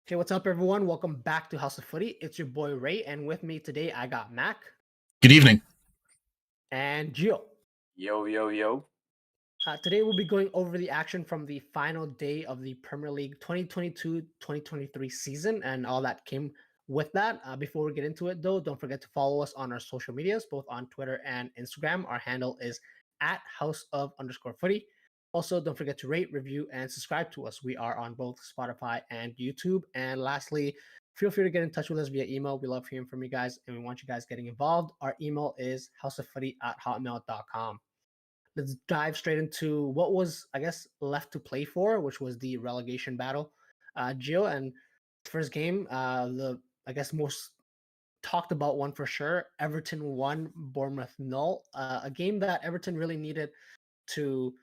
Okay, what's up, everyone? Welcome back to House of Footy. It's your boy Ray, and with me today I got Mac Good evening. and Gio. Yo, yo, yo. Today we'll be going over the action from the final day of the Premier League 2022-2023 season and all that came with that. Before we get into it, though, don't forget to follow us on our social medias, both on Twitter and Instagram. Our handle is at @house_of_footy. Also, don't forget to rate, review, and subscribe to us. We are on both Spotify and YouTube. And lastly, feel free to get in touch with us via email. We love hearing from you guys, and we want you guys getting involved. Our email is houseoffooty@hotmail.com. Let's dive straight into what was, I guess, left to play for, which was the relegation battle. Gio, and first game, the I guess most talked about one for sure. Everton won, Bournemouth null. A game that Everton really needed to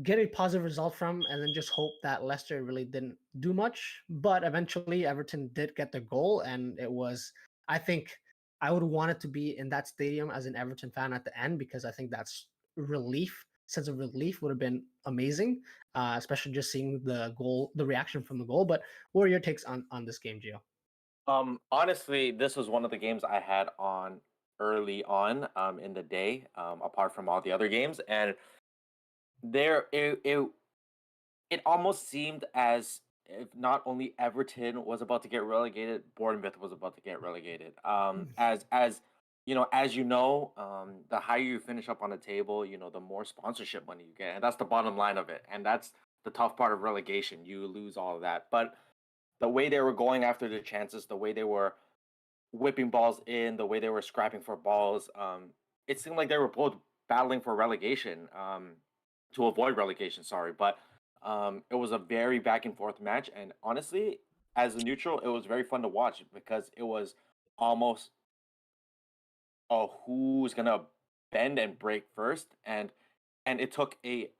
get a positive result from, and then just hope that Leicester really didn't do much. But eventually, Everton did get the goal, and it was, I think, I would want it to be in that stadium as an Everton fan at the end because I think that's relief. Sense of relief would have been amazing, especially just seeing the goal, the reaction from the goal. But what are your takes on this game, Gio? Honestly, this was one of the games I had on early on in the day, apart from all the other games, and there it almost seemed as if not only Everton was about to get relegated, Bournemouth was about to get relegated. The higher you finish up on the table, the more sponsorship money you get, and that's the bottom line of it. And that's the tough part of relegation. You lose all of that. But the way they were going after the chances, the way they were whipping balls in, the way they were scrapping for balls, it seemed like they were both battling for relegation, to avoid relegation. Sorry, but it was a very back and forth match, and honestly, as a neutral, it was very fun to watch because it was almost who's gonna bend and break first, and it took a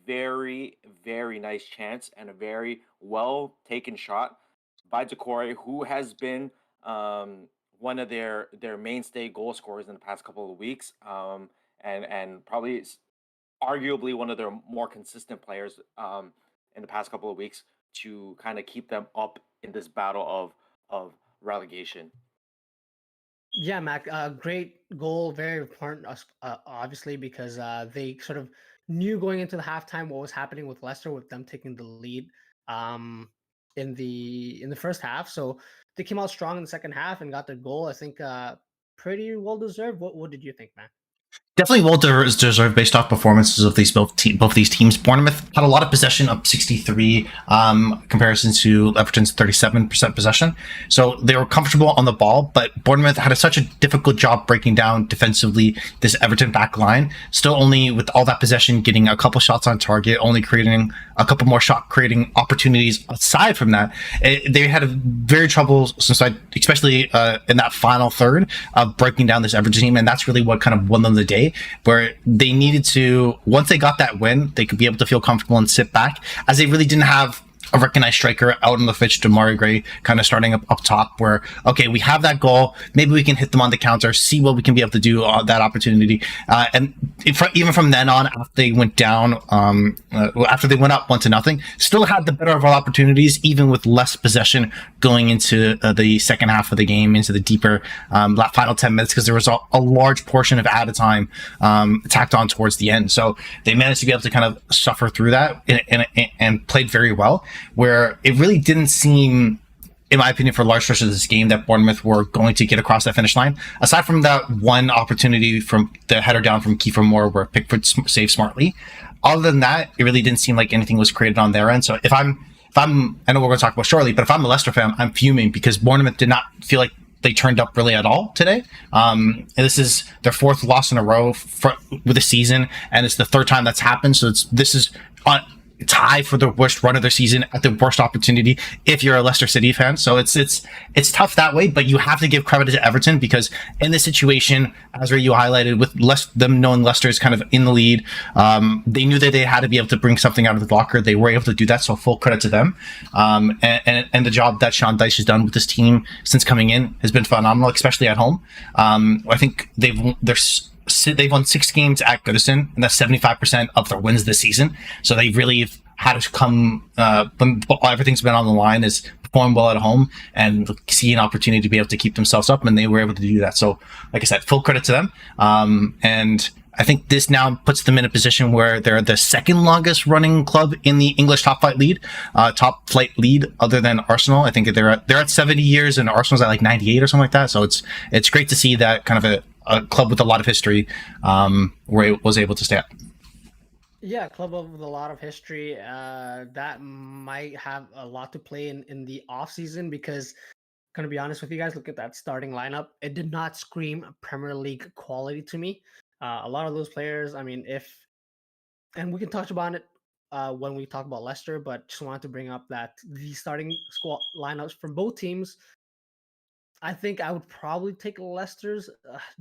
very very nice chance and a very well taken shot by Decore, who has been one of their mainstay goal scorers in the past couple of weeks, and probably arguably one of their more consistent players in the past couple of weeks to kind of keep them up in this battle of relegation. Yeah, Mac, great goal, very important, obviously, because they sort of knew going into the halftime what was happening with Leicester, with them taking the lead um, in the first half. So they came out strong in the second half and got their goal. I think pretty well deserved. What did you think, man? Definitely well deserved based off performances of both these teams. Bournemouth had a lot of possession, up 63, comparison to Everton's 37% possession. So they were comfortable on the ball, but Bournemouth had such a difficult job breaking down defensively this Everton back line. Still only with all that possession, getting a couple shots on target, only creating a couple more shot creating opportunities. Aside from that, they had a very trouble, especially in that final third of breaking down this Everton team, and that's really what kind of won them the day, where they needed to, once they got that win, they could be able to feel comfortable and sit back, as they really didn't have a recognized striker out on the pitch. Demari Gray kind of starting up top, where okay, we have that goal, maybe we can hit them on the counter, see what we can be able to do on that opportunity, and even from then on, after they went down, after they went up 1-0, still had the better of all opportunities, even with less possession going into the second half of the game, into the deeper final 10 minutes, because there was a large portion of added time tacked on towards the end. So they managed to be able to kind of suffer through that and played very well, where it really didn't seem, in my opinion, for large stretches of this game, that Bournemouth were going to get across that finish line. Aside from that one opportunity from the header down from Kiefer Moore, where Pickford saved smartly, other than that, it really didn't seem like anything was created on their end. So if I'm, I know we're going to talk about shortly, but if I'm a Leicester fan, I'm fuming because Bournemouth did not feel like they turned up really at all today. And this is their fourth loss in a row with the season, and it's the third time that's happened. So this is on tie for the worst run of their season at the worst opportunity if you're a Leicester City fan. So it's tough that way, but you have to give credit to Everton, because in this situation, as you highlighted, with them knowing Leicester is kind of in the lead, they knew that they had to be able to bring something out of the locker. They were able to do that, so full credit to them. And the job that Sean Dyche has done with this team since coming in has been phenomenal, especially at home. I think they've won 6 games at Goodison, and that's 75% of their wins this season. So they really had to come when everything's been on the line, is perform well at home and see an opportunity to be able to keep themselves up, and they were able to do that. So, like I said, full credit to them. And I think this now puts them in a position where they're the second longest running club in the English top flight lead, other than Arsenal. I think they're at 70 years, and Arsenal's at like 98 or something like that. So it's great to see that kind of a club with a lot of history where it was able to stay up. Yeah, club with a lot of history. That might have a lot to play in the off season because, gonna be honest with you guys, look at that starting lineup. It did not scream Premier League quality to me. A lot of those players, I mean, and we can touch about it when we talk about Leicester, but just wanted to bring up that the starting squad lineups from both teams, I think I would probably take Leicester's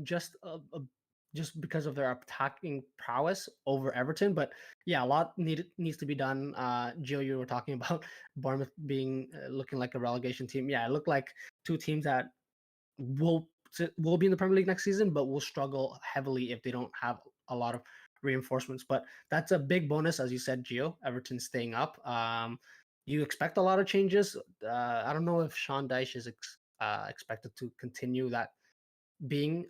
just because of their attacking prowess over Everton. But yeah, a lot needs to be done. Gio, you were talking about Bournemouth being looking like a relegation team. Yeah, it looked like two teams that will be in the Premier League next season, but will struggle heavily if they don't have a lot of reinforcements. But that's a big bonus, as you said, Gio. Everton staying up. You expect a lot of changes. I don't know if Sean Dyche is expected to continue that being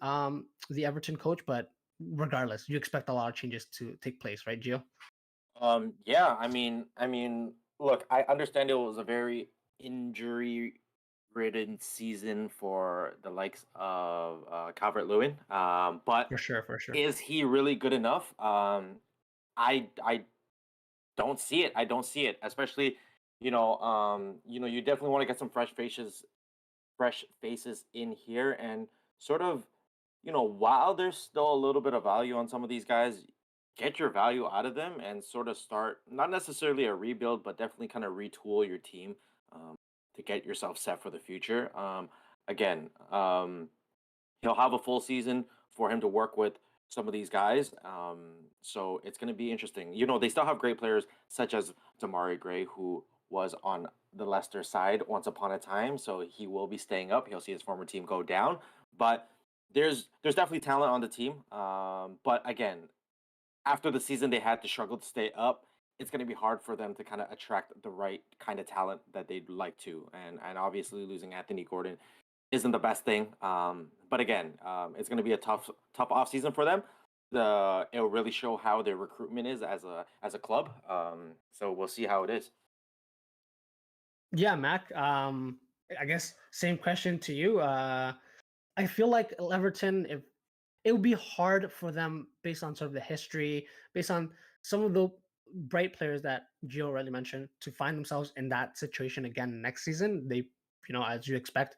the Everton coach, but regardless, you expect a lot of changes to take place, right, Gio? Yeah, look, I understand it was a very injury-ridden season for the likes of Calvert-Lewin, but For sure, for sure. is he really good enough? I don't see it. I don't see it, especially you definitely want to get some fresh faces in here and sort of, while there's still a little bit of value on some of these guys, get your value out of them and sort of start not necessarily a rebuild, but definitely kind of retool your team to get yourself set for the future. Again, he'll have a full season for him to work with some of these guys. So it's going to be interesting. They still have great players such as Damari Gray, who was on the Leicester side once upon a time. So he will be staying up. He'll see his former team go down. But there's definitely talent on the team. But again, after the season they had to struggle to stay up, it's going to be hard for them to kind of attract the right kind of talent that they'd like to. And obviously losing Anthony Gordon isn't the best thing. But again, it's going to be a tough off season for them. It'll really show how their recruitment is as a club. So we'll see how it is. Yeah, Mac. I guess same question to you. I feel like Everton, if it would be hard for them based on sort of the history, based on some of the bright players that Gio already mentioned, to find themselves in that situation again next season. They, as you expect,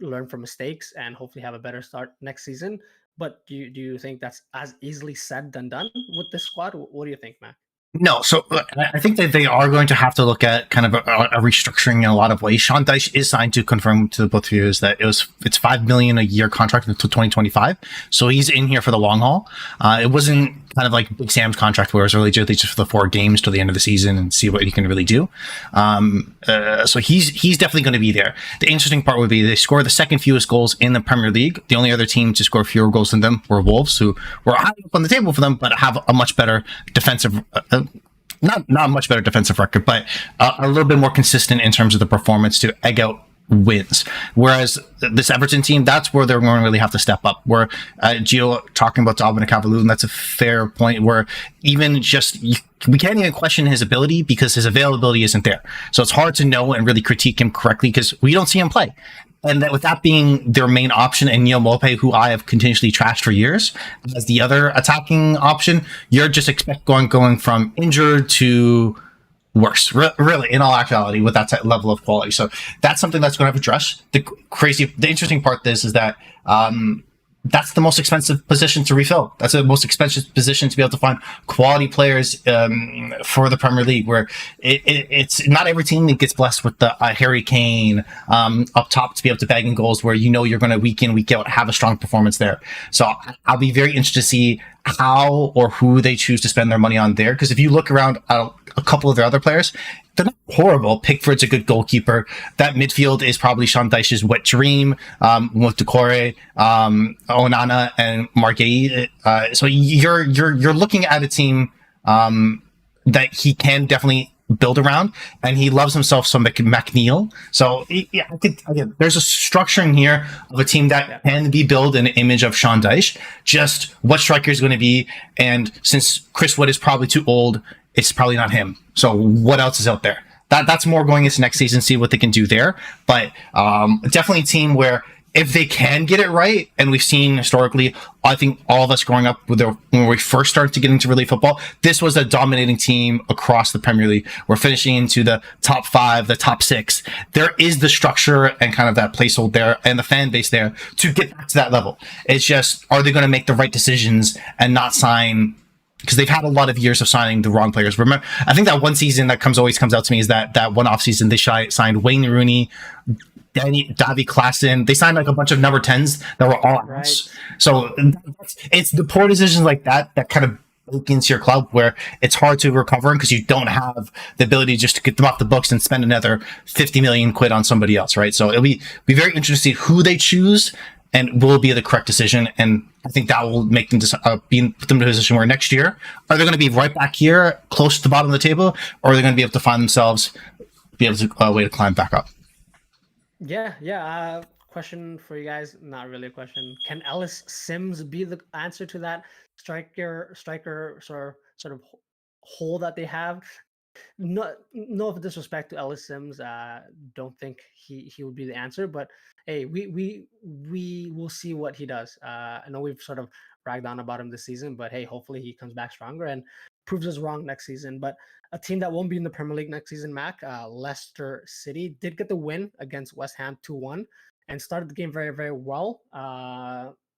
learn from mistakes and hopefully have a better start next season. But do you think that's as easily said than done with this squad? What do you think, Mac? No, so I think that they are going to have to look at kind of a restructuring in a lot of ways. Sean Dyche is signed to confirm to the both of you is that it's $5 million a year contract until 2025. So he's in here for the long haul. It wasn't kind of like Big Sam's contract where it was really just for the 4 games till the end of the season and see what he can really do. So he's definitely going to be there. The interesting part would be they score the second fewest goals in the Premier League. The only other team to score fewer goals than them were Wolves, who were high up on the table for them, but have a much better defensive. Not a much better defensive record, but a little bit more consistent in terms of the performance to egg out wins. Whereas this Everton team, that's where they're going to really have to step up. Where Gio talking about Dominic Calvert-Lewin, that's a fair point. Where even we can't even question his ability because his availability isn't there. So it's hard to know and really critique him correctly because we don't see him play. And that with that being their main option, and Neil Maupay, who I have continuously trashed for years, as the other attacking option, you're just expect going from injured to worse, really, in all actuality, with that level of quality. So that's something that's going to have to address. The interesting part is that that's the most expensive position to refill. That's the most expensive position to be able to find quality players for the Premier League, where it's not every team that gets blessed with the Harry Kane up top to be able to bag in goals where you're going to week in, week out have a strong performance there. So I'll be very interested to see how or who they choose to spend their money on there. Because if you look around a couple of their other players, they're not horrible. Pickford's a good goalkeeper. That midfield is probably Sean Dyche's wet dream with Decore, Onana, and Margay. So you're looking at a team that he can definitely build around, and he loves himself some McNeil. So yeah, again, there's a structure in here of a team that can be built in an image of Sean Dyche. Just what striker is going to be, and since Chris Wood is probably too old, it's probably not him. So what else is out there? That's more going into next season, see what they can do there. But definitely a team where if they can get it right, and we've seen historically, I think all of us growing up when we first started to get into really football, this was a dominating team across the Premier League. We're finishing into the top 5, the top 6. There is the structure and kind of that placehold there and the fan base there to get back to that level. It's just, are they going to make the right decisions and not sign? Because they've had a lot of years of signing the wrong players. Remember, I think that one season that always comes out to me is that one off season they signed Wayne Rooney, Davy Klaassen. They signed like a bunch of number 10s that were all Right. So it's the poor decisions like that kind of break into your club where it's hard to recover because you don't have the ability just to get them off the books and spend another 50 million quid on somebody else, right? So it'll be very interesting to see who they choose and will be the correct decision. And I think that will make them put them in a position where next year, are they going to be right back here, close to the bottom of the table, or are they going to be able to find themselves, be able to a way to climb back up? Yeah. Question for you guys. Not really a question. Can Ellis Sims be the answer to that striker sort of hole that they have? No disrespect to Ellis Sims. Don't think he would be the answer, but hey, we will see what he does. I know we've sort of ragged on about him this season, but hey, hopefully he comes back stronger and proves us wrong next season. But a team that won't be in the Premier League next season, Mac, Leicester City did get the win against West Ham 2-1 and started the game very, very well.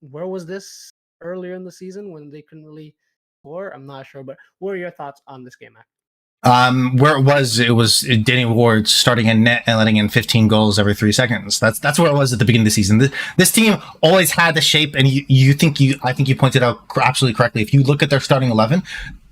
Where was this earlier in the season when they couldn't really score? I'm not sure, but what are your thoughts on this game, Mac? Where it was Danny Ward starting in net and letting in 15 goals every 3 seconds. That's where it was at the beginning of the season. This team always had the shape, and I think you pointed out absolutely correctly. If you look at their starting 11,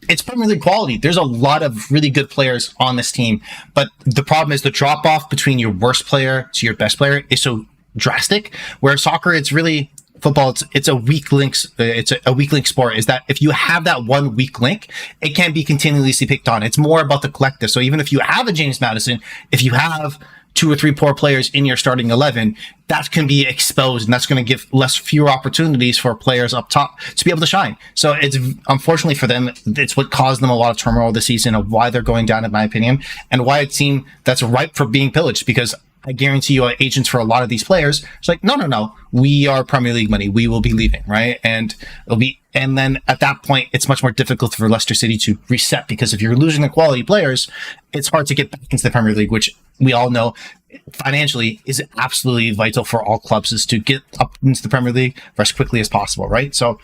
it's Premier League quality. There's a lot of really good players on this team, but the problem is the drop off between your worst player to your best player is so drastic. Where soccer, it's really football, it's a weak link. It's a weak link sport. Is that if you have that one weak link, it can't be continuously picked on. It's more about the collective. So even if you have a James Maddison, if you have 2 or 3 poor players in your starting 11, that can be exposed, and that's going to give fewer opportunities for players up top to be able to shine. So it's unfortunately for them, it's what caused them a lot of turmoil this season of why they're going down, in my opinion, and why a team that's ripe for being pillaged. Because I guarantee you, agents for a lot of these players, it's like, no, we are Premier League money. We will be leaving, right? And then at that point, it's much more difficult for Leicester City to reset, because if you're losing the quality players, it's hard to get back into the Premier League, which we all know financially is absolutely vital for all clubs, is to get up into the Premier League as quickly as possible, right? So,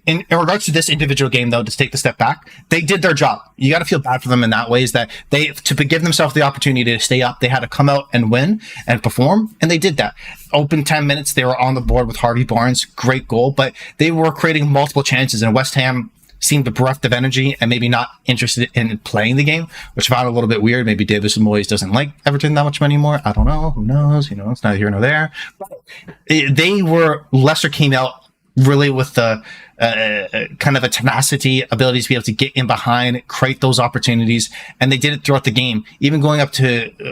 in regards to this individual game, though, to take the step back, they did their job. You got to feel bad for them in that way, is that to give themselves the opportunity to stay up, they had to come out and win and perform, and they did that. Open 10 minutes, they were on the board with Harvey Barnes, great goal, but they were creating multiple chances, and West Ham seemed bereft of energy and maybe not interested in playing the game, which I found a little bit weird. Maybe Davis Moyes doesn't like Everton that much anymore. I don't know. Who knows? It's neither here nor there. But Leicester came out really with the kind of a tenacity, ability to be able to get in behind, create those opportunities, and they did it throughout the game. Even going into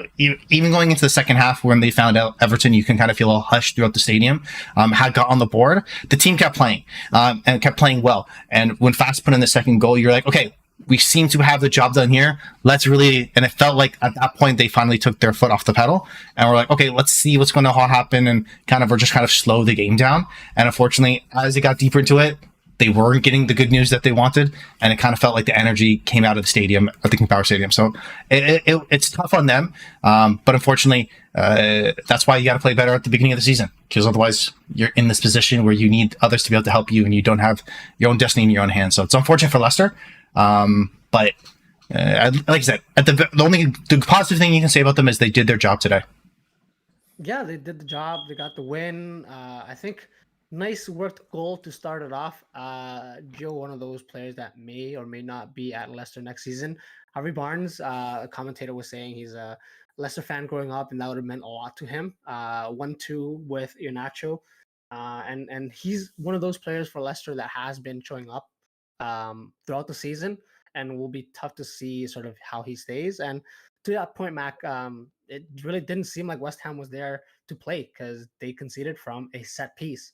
the second half, when they found out Everton, you can kind of feel a hush throughout the stadium, had got on the board. The team kept playing, and kept playing well. And when Fast put in the second goal, you're like, okay, we seem to have the job done here. And it felt like at that point they finally took their foot off the pedal, and we're like, okay, let's see what's going to happen, and we're just kind of slow the game down. And unfortunately, as it got deeper into it, they weren't getting the good news that they wanted, and it kind of felt like the energy came out of the stadium, at the King Power Stadium. So it's tough on them, but unfortunately, that's why you got to play better at the beginning of the season, because otherwise you're in this position where you need others to be able to help you, and you don't have your own destiny in your own hands. So it's unfortunate for Leicester, but like I said, the positive thing you can say about them is they did their job today. Yeah, they did the job. They got the win. I think nice worked goal to start it off. Joe, one of those players that may or may not be at Leicester next season. Harvey Barnes, a commentator, was saying he's a Leicester fan growing up, and that would have meant a lot to him. 1-2 with Iheanacho. And he's one of those players for Leicester that has been showing up throughout the season. and will be tough to see sort of how he stays. And to that point, Mac, it really didn't seem like West Ham was there to play because they conceded from a set piece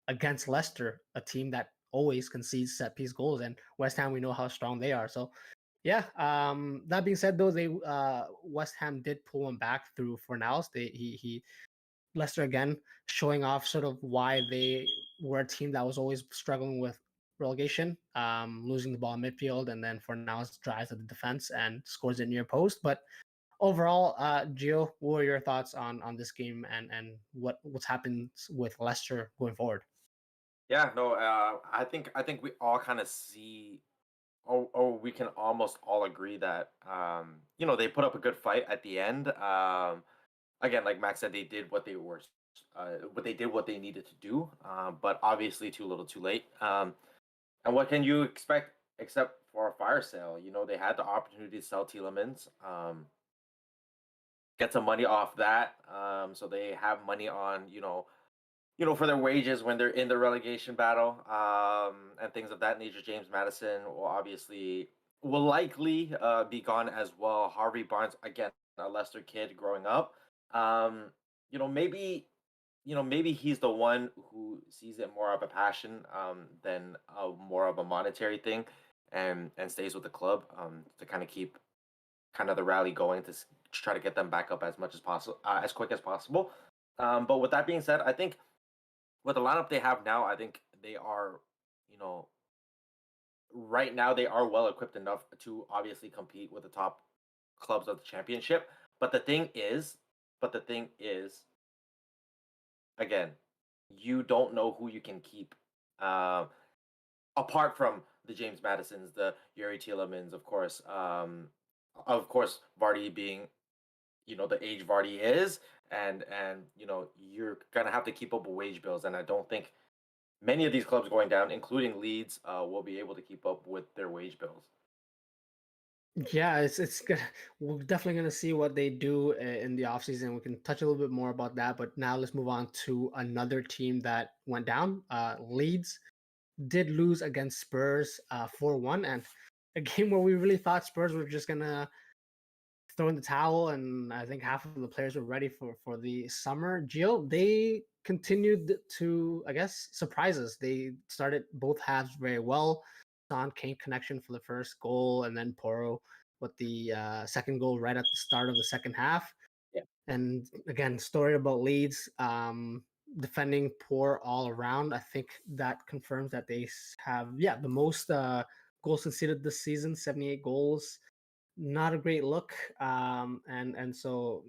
against Leicester, a team that always concedes set piece goals. And West Ham, we know how strong they are. So yeah. That being said, though, they West Ham did pull him back through Fornals. He Leicester again showing off sort of why they were a team that was always struggling with relegation, losing the ball in midfield, and then Fornals drives at the defense and scores it near post. But overall, Gio, what were your thoughts on this game and what's happened with Leicester going forward? Yeah, no, I think we all kind of see, or we can almost all agree that they put up a good fight at the end. Again, like Max said, they did what they were, what they needed to do, but obviously too little, too late. And what can you expect except for a fire sale? They had the opportunity to sell Tielemans, get some money off that, so they have money on for their wages when they're in the relegation battle, and things of that nature. James Madison will likely be gone as well. Harvey Barnes, again, a Leicester kid growing up. Um, maybe maybe he's the one who sees it more of a passion, than more of a monetary thing, and stays with the club, to kind of keep kind of the rally going to try to get them back up as much as possible, as quick as possible. But with that being said, I think with the lineup they have now, I think they are, you know, right now they are well equipped enough to obviously compete with the top clubs of the championship. But the thing is, again, you don't know who you can keep. Uh, Apart from the James Madisons, the Yuri Tielemans, of course, Vardy being, the age Vardy is, and you're gonna have to keep up with wage bills, and I don't think many of these clubs going down, including Leeds, will be able to keep up with their wage bills. Yeah, it's good. We're definitely gonna see what they do in the offseason. We can touch a little bit more about that, but now let's move on to another team that went down. Leeds did lose against Spurs 4-1, and a game where we really thought Spurs were just gonna throw in the towel, and I think half of the players were ready for the summer. Gio, they continued to, I guess, surprise us. They started both halves very well. Son Kane connection for the first goal, and then Poro with the second goal right at the start of the second half. Yeah. And again, story about Leeds, defending poor all around. I think that confirms that they have, yeah, the most goals conceded this season, 78 goals. Not a great look. And so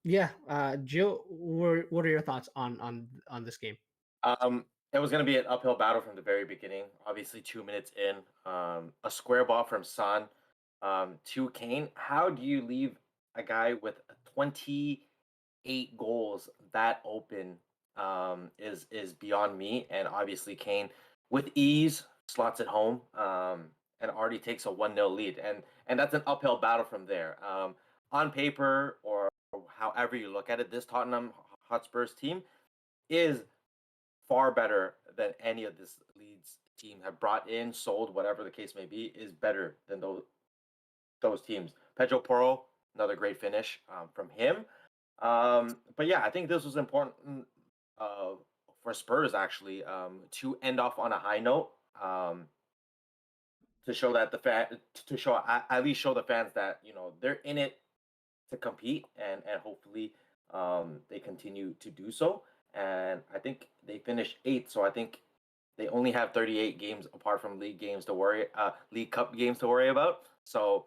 yeah, Gio, what are your thoughts on this game? It was going to be an uphill battle from the very beginning. Obviously, 2 minutes in, a square ball from Son, to Kane. How do you leave a guy with 28 goals that open? Is beyond me. And obviously, Kane with ease slots it home, and already takes a 1-0 lead. And that's an uphill battle from there. On paper, or however you look at it, this Tottenham Hotspurs team is far better than any of this Leeds team have brought in, sold, whatever the case may be, is better than those teams. Pedro Porro, another great finish, from him. But yeah, I think this was important, uh, for Spurs, actually, to end off on a high note, to show that to show, at least show the fans that they're in it to compete, and hopefully, they continue to do so. And I think they finished eighth, so I think they only have 38 games apart from league cup games to worry about. So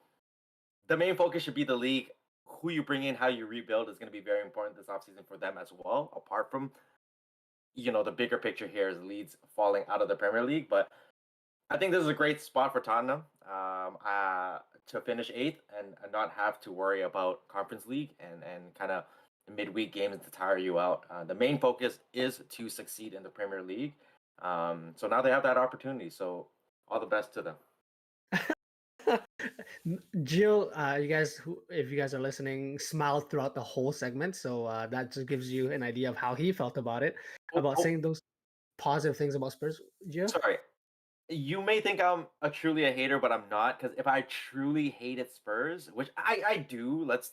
the main focus should be the league. Who you bring in, how you rebuild is going to be very important this offseason for them as well. Apart from the bigger picture here is Leeds falling out of the Premier League, but I think this is a great spot for Tottenham, to finish eighth, and not have to worry about Conference League and kind of midweek games to tire you out. The main focus is to succeed in the Premier League. So now they have that opportunity. So all the best to them. Jill, you guys, if you guys are listening, smiled throughout the whole segment, so that just gives you an idea of how he felt about it, Oh, about oh, saying those positive things about Spurs. Jill, sorry. You may think I'm truly a hater, but I'm not. Because if I truly hated Spurs, which I do, let's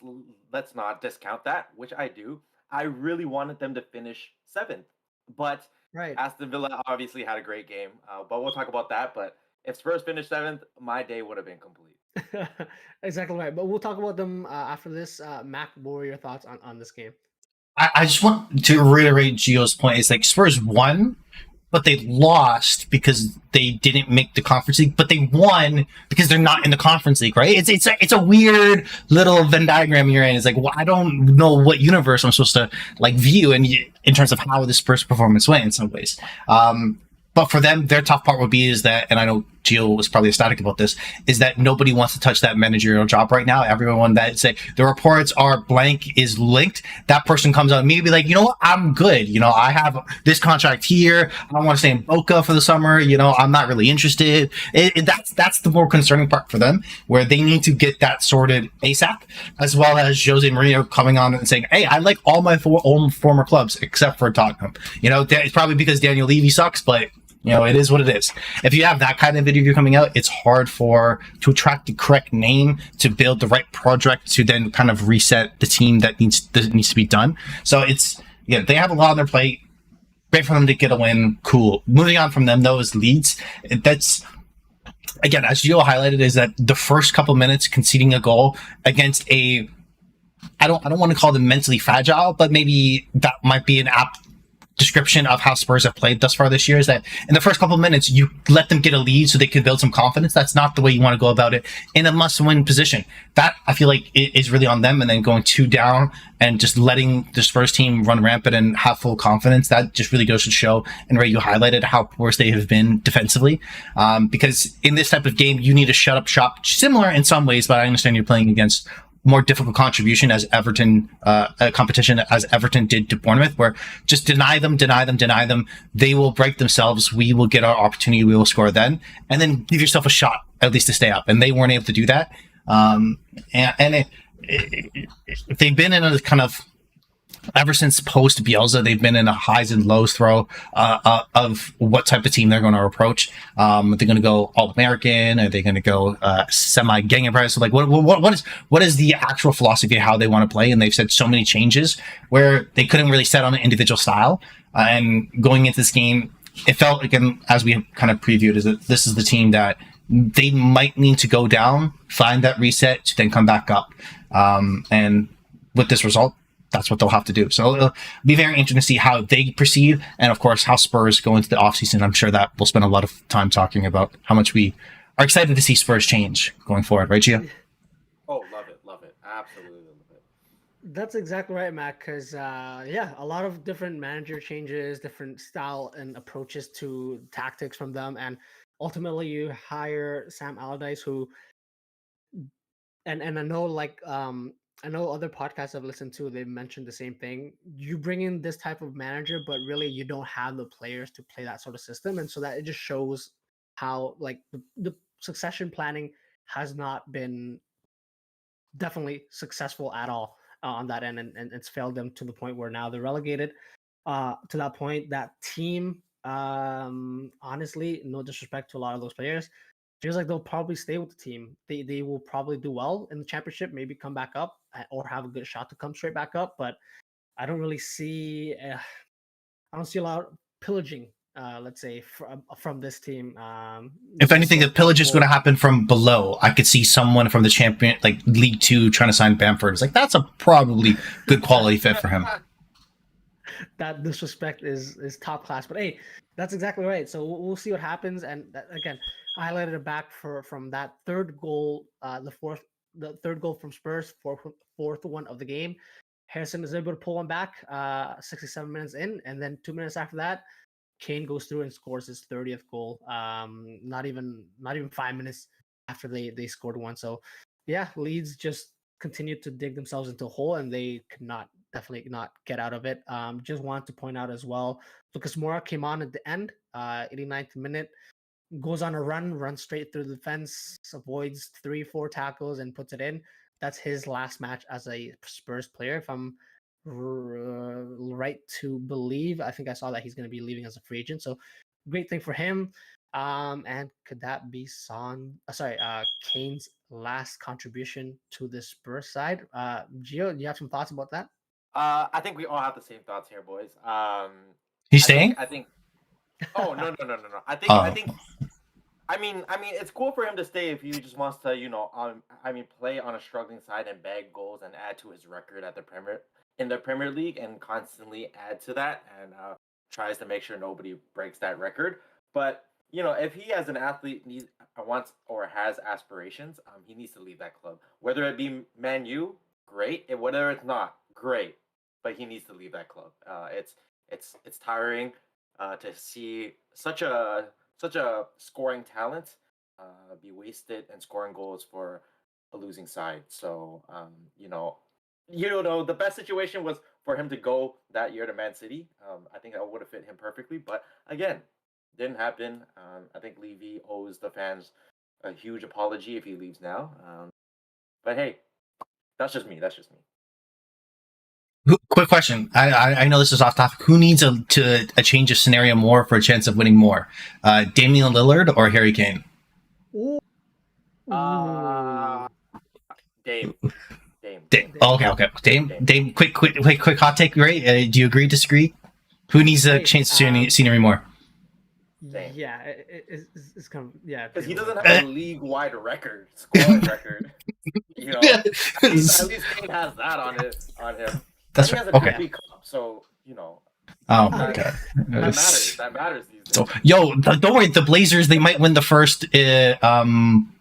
not discount that, which I do. I really wanted them to finish seventh, but Right. Aston Villa obviously had a great game. But we'll talk about that. But if Spurs finished seventh, my day would have been complete. Exactly right. But we'll talk about them after this. Mac, what were your thoughts on this game? I just want to reiterate Gio's point. It's like Spurs won, but they lost because they didn't make the conference league. But they won because they're not in the conference league, right? It's a weird little Venn diagram you're in. It's like, well, I don't know what universe I'm supposed to like view in terms of how this Spurs performance went in some ways. But for them, their tough part would be is that, and I know Gio was probably ecstatic about this, is that nobody wants to touch that managerial job right now. Everyone that say the reports are blank is linked. That person comes out and maybe like, you know what, I'm good. You know, I have this contract here. I don't want to stay in Boca for the summer. You know, I'm not really interested. That's the more concerning part for them, where they need to get that sorted ASAP, as well as Jose Mourinho coming on and saying, hey, I like all my former clubs except for Tottenham. You know, it's probably because Daniel Levy sucks, but you know, it is what it is. If you have that kind of interview coming out, it's hard to attract the correct name, to build the right project, to then kind of reset the team that needs to be done. So they have a lot on their plate. Great for them to get a win. Cool. Moving on from them though is Leeds. That's again, as Gio highlighted, is that the first couple minutes conceding a goal against I don't want to call them mentally fragile, but maybe that might be an apt description of how Spurs have played thus far this year, is that in the first couple of minutes you let them get a lead so they can build some confidence. That's not the way you want to go about it in a must-win position. That I feel like is really on them, and then going 2 down and just letting the Spurs team run rampant and have full confidence, that just really goes to show, and Ray, you highlighted how worse they have been defensively, because in this type of game you need to shut up shop, similar in some ways, but I understand you're playing against more difficult contribution as Everton, competition as Everton did to Bournemouth, where just deny them. They will break themselves. We will get our opportunity. We will score then, and then give yourself a shot at least to stay up. And they weren't able to do that. They've been in a kind of, ever since post Bielsa, they've been in a highs and lows throw of what type of team they're going to approach. Are they going to go all American? Are they going to go semi gang press? So like, what is the actual philosophy of how they want to play? And they've said so many changes where they couldn't really set on an individual style. And going into this game, it felt again, as we kind of previewed, is that this is the team that they might need to go down, find that reset, to then come back up. And with this result, that's what they'll have to do. So it'll be very interesting to see how they proceed, and of course how Spurs go into the offseason. I'm sure that we'll spend a lot of time talking about how much we are excited to see Spurs change going forward, right, Gio? Oh, love it, absolutely love it. That's exactly right, Matt. Because a lot of different manager changes, different style and approaches to tactics from them, and ultimately you hire Sam Allardyce, who and I know I know other podcasts I've listened to, they've mentioned the same thing. You bring in this type of manager, but really you don't have the players to play that sort of system, and so that it just shows how like the succession planning has not been definitely successful at all on that end, and it's failed them to the point where now they're relegated. To that point, that team, honestly, no disrespect to a lot of those players, feels like they'll probably stay with the team. They will probably do well in the championship, maybe come back up or have a good shot to come straight back up. But I don't really see. I don't see a lot of pillaging. Let's say from this team. If anything, the pillage is going to happen from below. I could see someone from the champion, like League Two, trying to sign Bamford. It's like that's a probably good quality fit for him. That disrespect is top class. But hey, that's exactly right. So we'll see what happens. And again, I highlighted it back from that third goal, the third goal from Spurs, fourth one of the game. Harrison is able to pull one back, 67 minutes in, and then 2 minutes after that, Kane goes through and scores his 30th goal. Not even 5 minutes after they scored one. So yeah, Leeds just continued to dig themselves into a hole, and they could not definitely not get out of it. Just wanted to point out as well, Lucas Moura came on at the end, 89th minute, goes on a run, runs straight through the fence, avoids 3-4 tackles, and puts it in. That's his last match as a Spurs player, if I'm right to believe. I think I saw that he's going to be leaving as a free agent. So great thing for him. And could that be Kane's last contribution to the Spurs side? Gio, you have some thoughts about that? I think we all have the same thoughts here, boys. He's staying? I think. Oh no. I Oh, think. I mean, it's cool for him to stay if he just wants to, play on a struggling side and bag goals and add to his record at the Premier League and constantly add to that and tries to make sure nobody breaks that record. But if he as an athlete wants or has aspirations, he needs to leave that club. Whether it be Man U, great. Whether it's not, great. But he needs to leave that club. It's tiring to see such a scoring talent be wasted and scoring goals for a losing side. So the best situation was for him to go that year to Man City. I think that would have fit him perfectly. But again, didn't happen. I think Levy owes the fans a huge apology if he leaves now. But hey, that's just me. quick question. I know this is off topic. Who needs a change of scenario more for a chance of winning more? Damian Lillard or Harry Kane? Ooh. Dame. Okay. Dame. Quick hot take. Right? Do you agree? Disagree? Who needs a change of scenery more? Dame. Yeah, it's kind of because he doesn't have a league-wide scoring record. At least Kane has that on him. That's he right. has a Okay. League Cup, so Oh, that, okay. that matters these days. So, don't worry. The Blazers, they might win the first.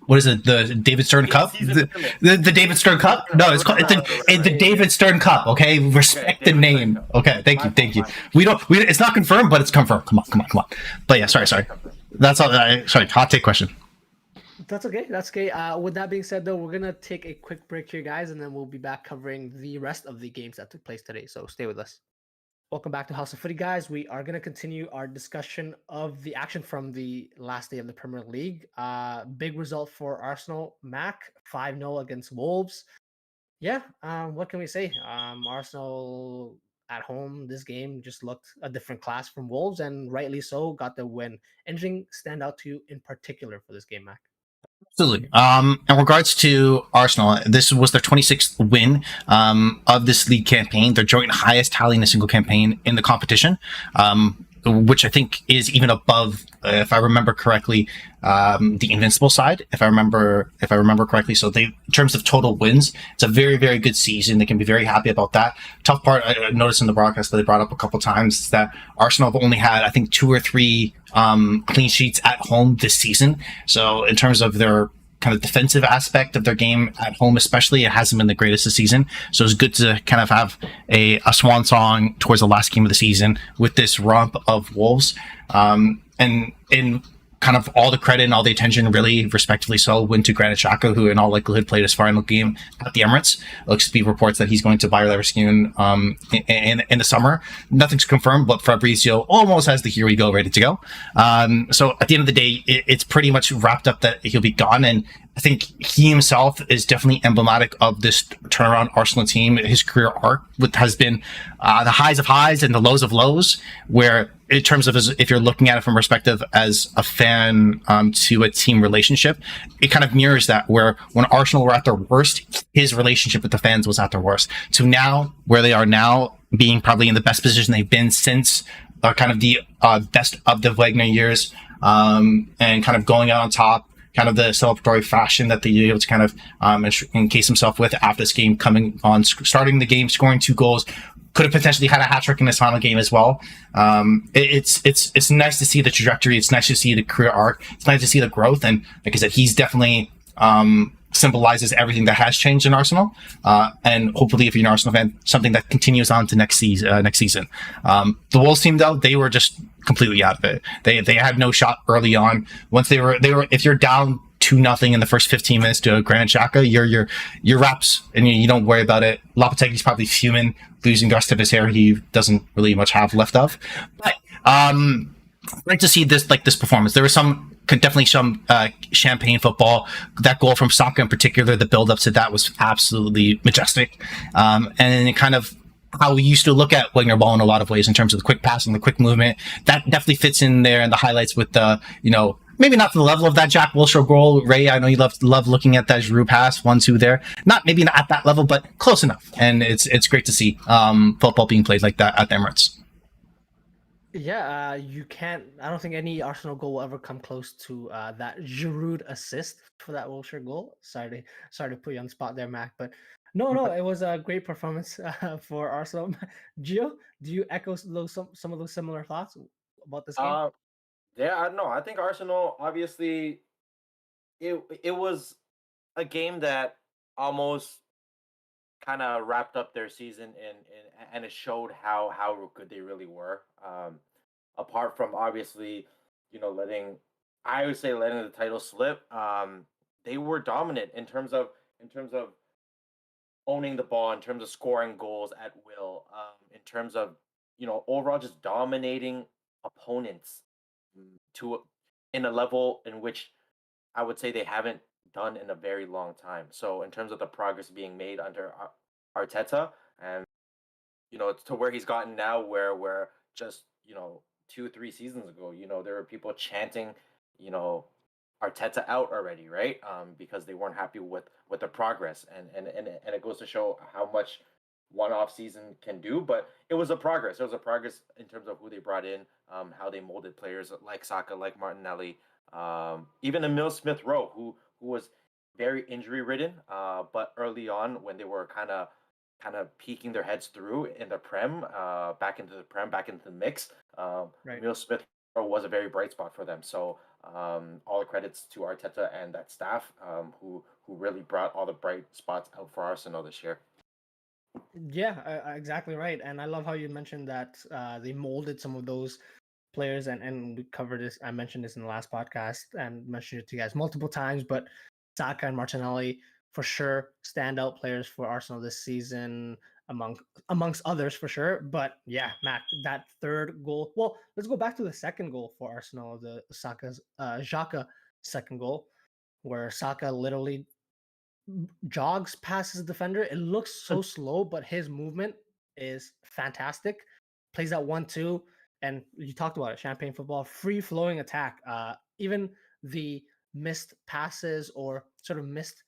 What is it? The David Stern Cup? The David Stern Cup? No, it's called the David Stern Cup. Okay, respect the name. Okay, thank you. We don't. It's not confirmed, but it's confirmed. Come on. But yeah, sorry. That's all. Sorry, hot take question. That's okay. With that being said, though, we're gonna take a quick break here, guys, and then we'll be back covering the rest of the games that took place today. So stay with us. Welcome back to House of Footy, guys. We are going to continue our discussion of the action from the last day of the Premier League. Big result for Arsenal, Mac, 5-0 against Wolves. Yeah, what can we say? Arsenal at home, this game just looked a different class from Wolves, and rightly so, got the win. Anything stand out to you in particular for this game, Mac? Absolutely. In regards to Arsenal, this was their 26th win of this league campaign, their joint highest tally in a single campaign in the competition, which I think is even above, if I remember correctly, the Invincible side. If I remember correctly, so in terms of total wins, it's a very, very good season. They can be very happy about that. Tough part I noticed in the broadcast that they brought up a couple times is that Arsenal have only had, I think, 2 or 3 clean sheets at home this season. So in terms of their kind of defensive aspect of their game at home, especially, it hasn't been the greatest this season. So it's good to kind of have a swan song towards the last game of the season with this romp of Wolves. And in kind of all the credit and all the attention, really, respectively so, went to Granit Xhaka, who in all likelihood played his final game at the Emirates. It looks to be reports that he's going to Bayer Leverkusen in the summer. Nothing's confirmed, but Fabrizio almost has the here we go ready to go. So at the end of the day, it's pretty much wrapped up that he'll be gone. And I think he himself is definitely emblematic of this turnaround Arsenal team. His career arc has been the highs of highs and the lows of lows, where in terms of if you're looking at it from perspective as a fan to a team relationship, it kind of mirrors that, where when Arsenal were at their worst, his relationship with the fans was at their worst. To now, where they are now, being probably in the best position they've been since kind of the best of the Wagner years, and kind of going out on top, kind of the celebratory fashion that they were able to kind of encase himself with after this game, coming on, starting the game, scoring 2 goals, could have potentially had a hat trick in his final game as well. It's nice to see the trajectory. It's nice to see the career arc. It's nice to see the growth. And like I said, he's definitely symbolizes everything that has changed in Arsenal. And hopefully, if you're an Arsenal fan, something that continues on to next season. The Wolves team, though, they were just completely out of it. They had no shot early on. Once they were if you're down 2-0 in the first 15 minutes to Granit Xhaka, your wraps and you don't worry about it. Lopetegui's probably fuming, losing the rest of his hair. He doesn't really much have left of. But great to see this performance. There was definitely some champagne football. That goal from Saka in particular, the build up to that was absolutely majestic. And it kind of how we used to look at Wagner ball in a lot of ways in terms of the quick passing, the quick movement. That definitely fits in there in the highlights with the, maybe not to the level of that Jack Wilshere goal. Ray, I know you love looking at that Giroud pass, 1-2 there. Not maybe not at that level, but close enough. And it's great to see football being played like that at the Emirates. Yeah, you can't. I don't think any Arsenal goal will ever come close to that Giroud assist for that Wilshere goal. Sorry to put you on the spot there, Mac. But no, it was a great performance for Arsenal. Gio, do you echo some of those similar thoughts about this game? Uh, yeah, I don't know. I think Arsenal obviously it was a game that almost kind of wrapped up their season and it showed how good they really were. Apart from obviously, letting I would say letting the title slip. They were dominant in terms of owning the ball, in terms of scoring goals at will, in terms of overall just dominating opponents to in a level in which I would say they haven't done in a very long time. So in terms of the progress being made under Arteta, and to where he's gotten now, where just 2 3 seasons ago, there were people chanting, you know, Arteta out already, right? Because they weren't happy with the progress, and it goes to show how much one off season can do. But it was a progress. It was a progress in terms of who they brought in, how they molded players like Saka, like Martinelli, even Emil Smith Rowe, who was very injury ridden, but early on when they were kind of peeking their heads through in the Prem, back into the mix. Right. Emil Smith was a very bright spot for them. So all the credits to Arteta and that staff, who really brought all the bright spots out for Arsenal this year. Yeah, exactly right. And I love how you mentioned that they molded some of those players, and we covered this. I mentioned this in the last podcast and mentioned it to you guys multiple times. But Saka and Martinelli for sure standout players for Arsenal this season, amongst others for sure. But yeah, Mac, that third goal. Well, let's go back to the second goal for Arsenal, the Saka's Xhaka second goal, where Saka literally jogs past his defender. It looks so slow, but his movement is fantastic. Plays that 1-2, and you talked about it. Champagne football, free flowing attack. Even the missed passes or sort of missed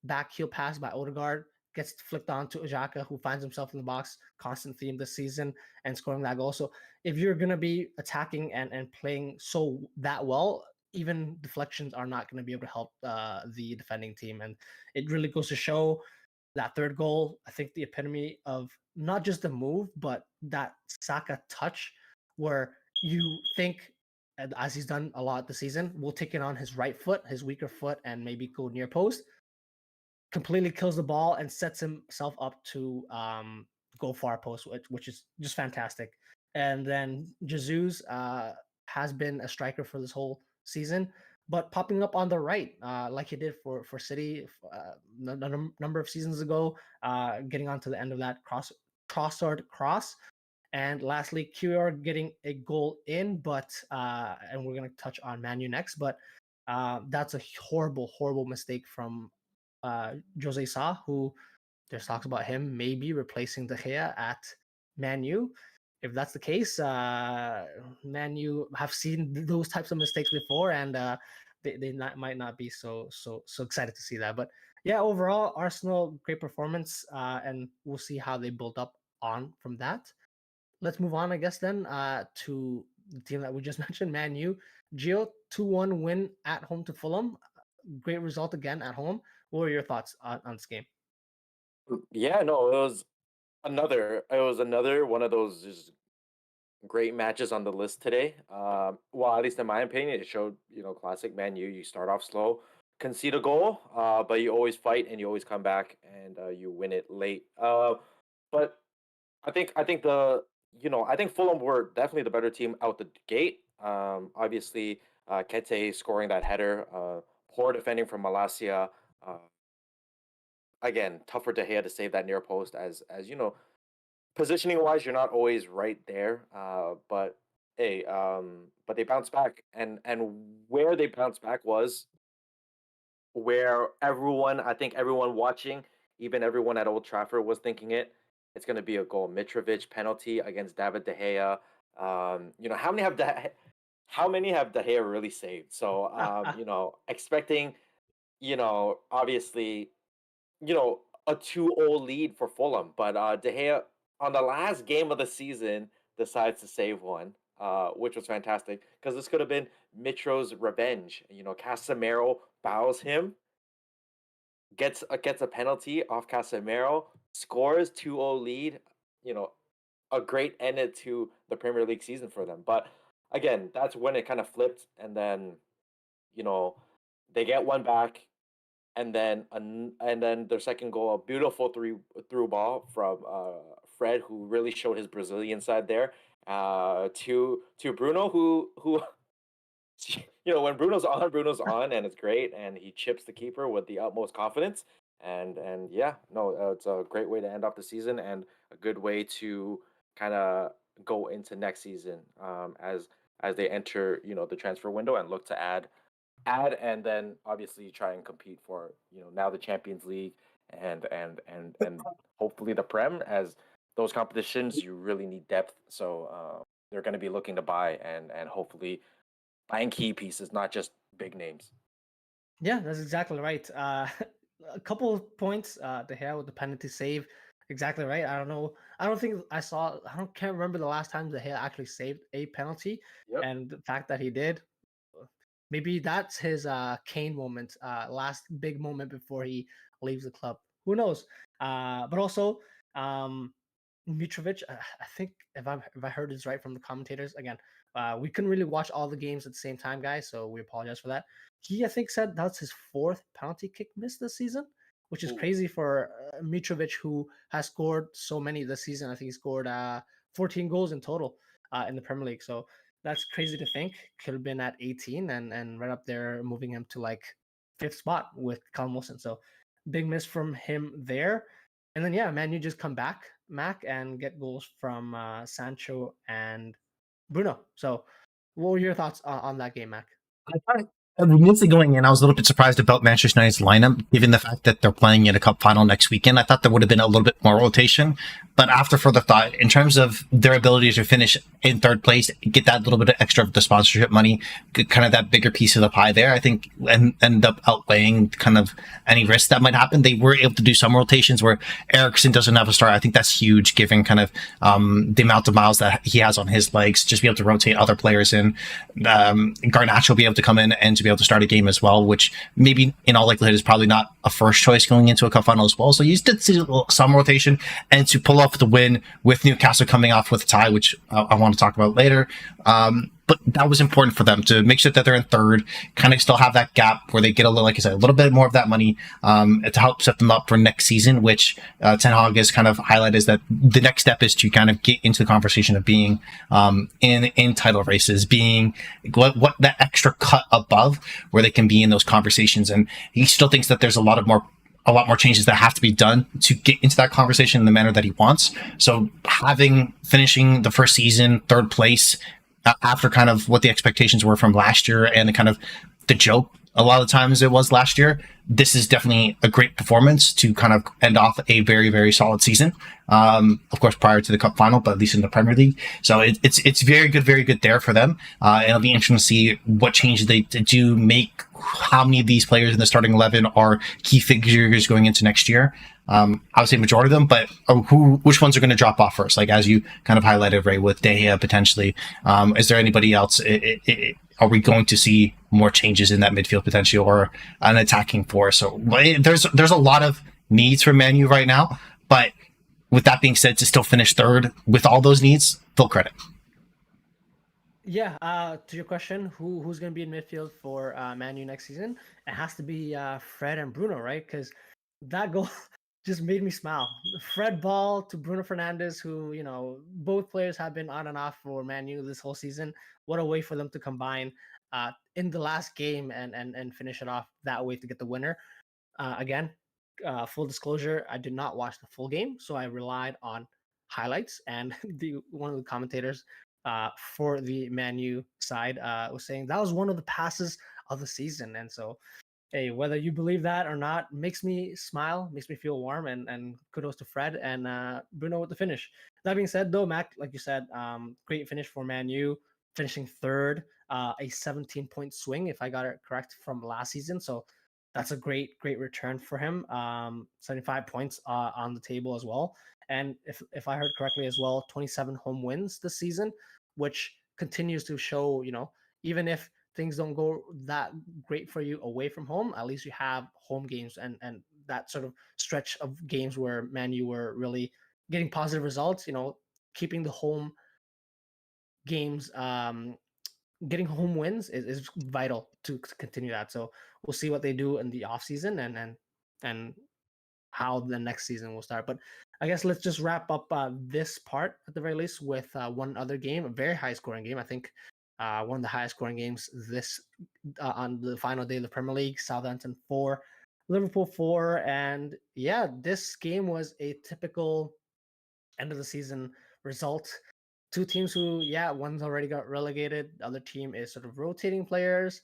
back heel pass by Odegaard gets flicked on to Ajaka, who finds himself in the box. Constant theme this season and scoring that goal. So if you're gonna be attacking and playing so that well, even deflections are not going to be able to help the defending team. And it really goes to show that third goal, I think the epitome of not just the move, but that Saka touch where you think, as he's done a lot this season, will take it on his right foot, his weaker foot, and maybe go near post. Completely kills the ball and sets himself up to go far post, which is just fantastic. And then Jesus has been a striker for this whole season, but popping up on the right, like he did for City number of seasons ago, getting onto the end of that crossard cross. And lastly, QR getting a goal in, but and we're gonna touch on Manu next, but that's a horrible mistake from Jose Sa, who there's talks about him maybe replacing De Gea at Manu. If that's the case, Manu have seen those types of mistakes before, and might not be so excited to see that. But yeah, overall, Arsenal great performance, and we'll see how they build up on from that. Let's move on, I guess, then to the team that we just mentioned, Man U. Gio, 2-1 win at home to Fulham. Great result again at home. What were your thoughts on this game? Yeah, no, it was another one of those just great matches on the list today. Well, at least in my opinion, it showed classic Man U. You start off slow, concede a goal, but you always fight and you always come back and you win it late. But I think Fulham were definitely the better team out the gate. Obviously, Kete scoring that header, poor defending from Malasia. Uh, Again, tougher De Gea to save that near post as positioning wise, you're not always right there. But hey, but they bounced back, and where they bounced back was where I think everyone watching, even everyone at Old Trafford was thinking it's going to be a goal. Mitrovic penalty against David De Gea. How many have that? how many have De Gea really saved? So, expecting, obviously, a 2-0 lead for Fulham, but De Gea on the last game of the season decides to save one, which was fantastic because this could have been Mitro's revenge. Casemiro bows him, gets a penalty off Casemiro, scores 2-0 lead. You know, a great end to the Premier League season for them. But again, that's when it kind of flipped, and then you know they get one back, and then their second goal, a beautiful through ball from Fred, who really showed his Brazilian side there. To Bruno, who when Bruno's on, and it's great, and he chips the keeper with the utmost confidence. And yeah, no, it's a great way to end off the season and a good way to kind of go into next season, as they enter the transfer window and look to add and then obviously try and compete for now the Champions League and hopefully the Prem, as those competitions you really need depth. So they're going to be looking to buy and hopefully buying key pieces, not just big names. Yeah, that's exactly right. A couple of points. De Gea with the penalty save, exactly right. I don't know. I don't think I saw. I don't can't remember the last time De Gea actually saved a penalty, Yep. and the fact that he did, maybe that's his Kane moment, last big moment before he leaves the club. Who knows? But also, um, Mitrovic. I think if I heard this right from the commentators, again, we couldn't really watch all the games at the same time, guys. So we apologize for that. He, I think, said that's his fourth penalty kick miss this season, which is Ooh. crazy for Mitrovic, who has scored so many this season. I think he scored 14 goals in total in the Premier League. So that's crazy to think. Could have been at 18 and right up there, moving him to like fifth spot with Callum Wilson. So big miss from him there. And then yeah, man, you just come back, Mac, and get goals from Sancho and Bruno. So what were your thoughts on that game, Mac? I thought, mostly going in, I was a little bit surprised about Manchester United's lineup, given the fact that they're playing in a cup final next weekend. I thought there would have been a little bit more rotation. But after further thought, in terms of their ability to finish in third place, get that little bit of extra of the sponsorship money, get kind of that bigger piece of the pie there, I think end up outweighing kind of any risk that might happen. They were able to do some rotations where Ericsson doesn't have a start. I think that's huge, given kind of the amount of miles that he has on his legs, just be able to rotate other players in. Garnacho will be able to come in and to be able to start a game as well, which maybe in all likelihood is probably not a first choice going into a cup final as well. So you did see some rotation, and to pull off the win with Newcastle coming off with a tie, which I want to talk about later. But that was important for them to make sure that they're in third, kind of still have that gap where they get like I said, a little bit more of that money to help set them up for next season, which Ten Hag has kind of highlighted is that the next step is to kind of get into the conversation of being in title races, being what that extra cut above where they can be in those conversations. And he still thinks that there's a lot more changes that have to be done to get into that conversation in the manner that he wants. So finishing the first season, third place, after kind of what the expectations were from last year and the kind of the joke a lot of times it was last year, this is definitely a great performance to kind of end off a very, very solid season. Of course, prior to the cup final, but at least in the Premier League. So it's very good there for them. It'll be interesting to see what changes they do make, how many of these players in the starting 11 are key figures going into next year. I would say majority of them, but which ones are going to drop off first? Like, as you kind of highlighted, Ray, with De Gea potentially, is there anybody else? Are we going to see more changes in that midfield potential or an attacking force? So there's a lot of needs for Man U right now, but with that being said, to still finish third with all those needs, full credit. Yeah, to your question, who's going to be in midfield for Man U next season? It has to be Fred and Bruno, right? Because that goal just made me smile. Fred ball to Bruno Fernandes, who, both players have been on and off for Man U this whole season. What a way for them to combine in the last game and finish it off that way to get the winner. Again, full disclosure, I did not watch the full game, so I relied on highlights. And one of the commentators for the Man U side was saying that was one of the passes of the season. And so, hey, whether you believe that or not, makes me smile, makes me feel warm, and kudos to Fred and Bruno with the finish. That being said, though, Mac, like you said, great finish for Man U, finishing third. a 17-point swing, if I got it correct, from last season. So that's a great return for him. 75 points on the table as well. And if I heard correctly as well, 27 home wins this season, which continues to show, even if things don't go that great for you away from home, at least you have home games and that sort of stretch of games where Man U were really getting positive results, keeping the home games, getting home wins is vital to continue that. So we'll see what they do in the off season and how the next season will start. But I guess let's just wrap up this part at the very least with one other game, a very high scoring game. I think one of the highest scoring games this on the final day of the Premier League. Southampton 4, Liverpool 4, and yeah, this game was a typical end of the season result. Two teams who, yeah, one's already got relegated. The other team is sort of rotating players.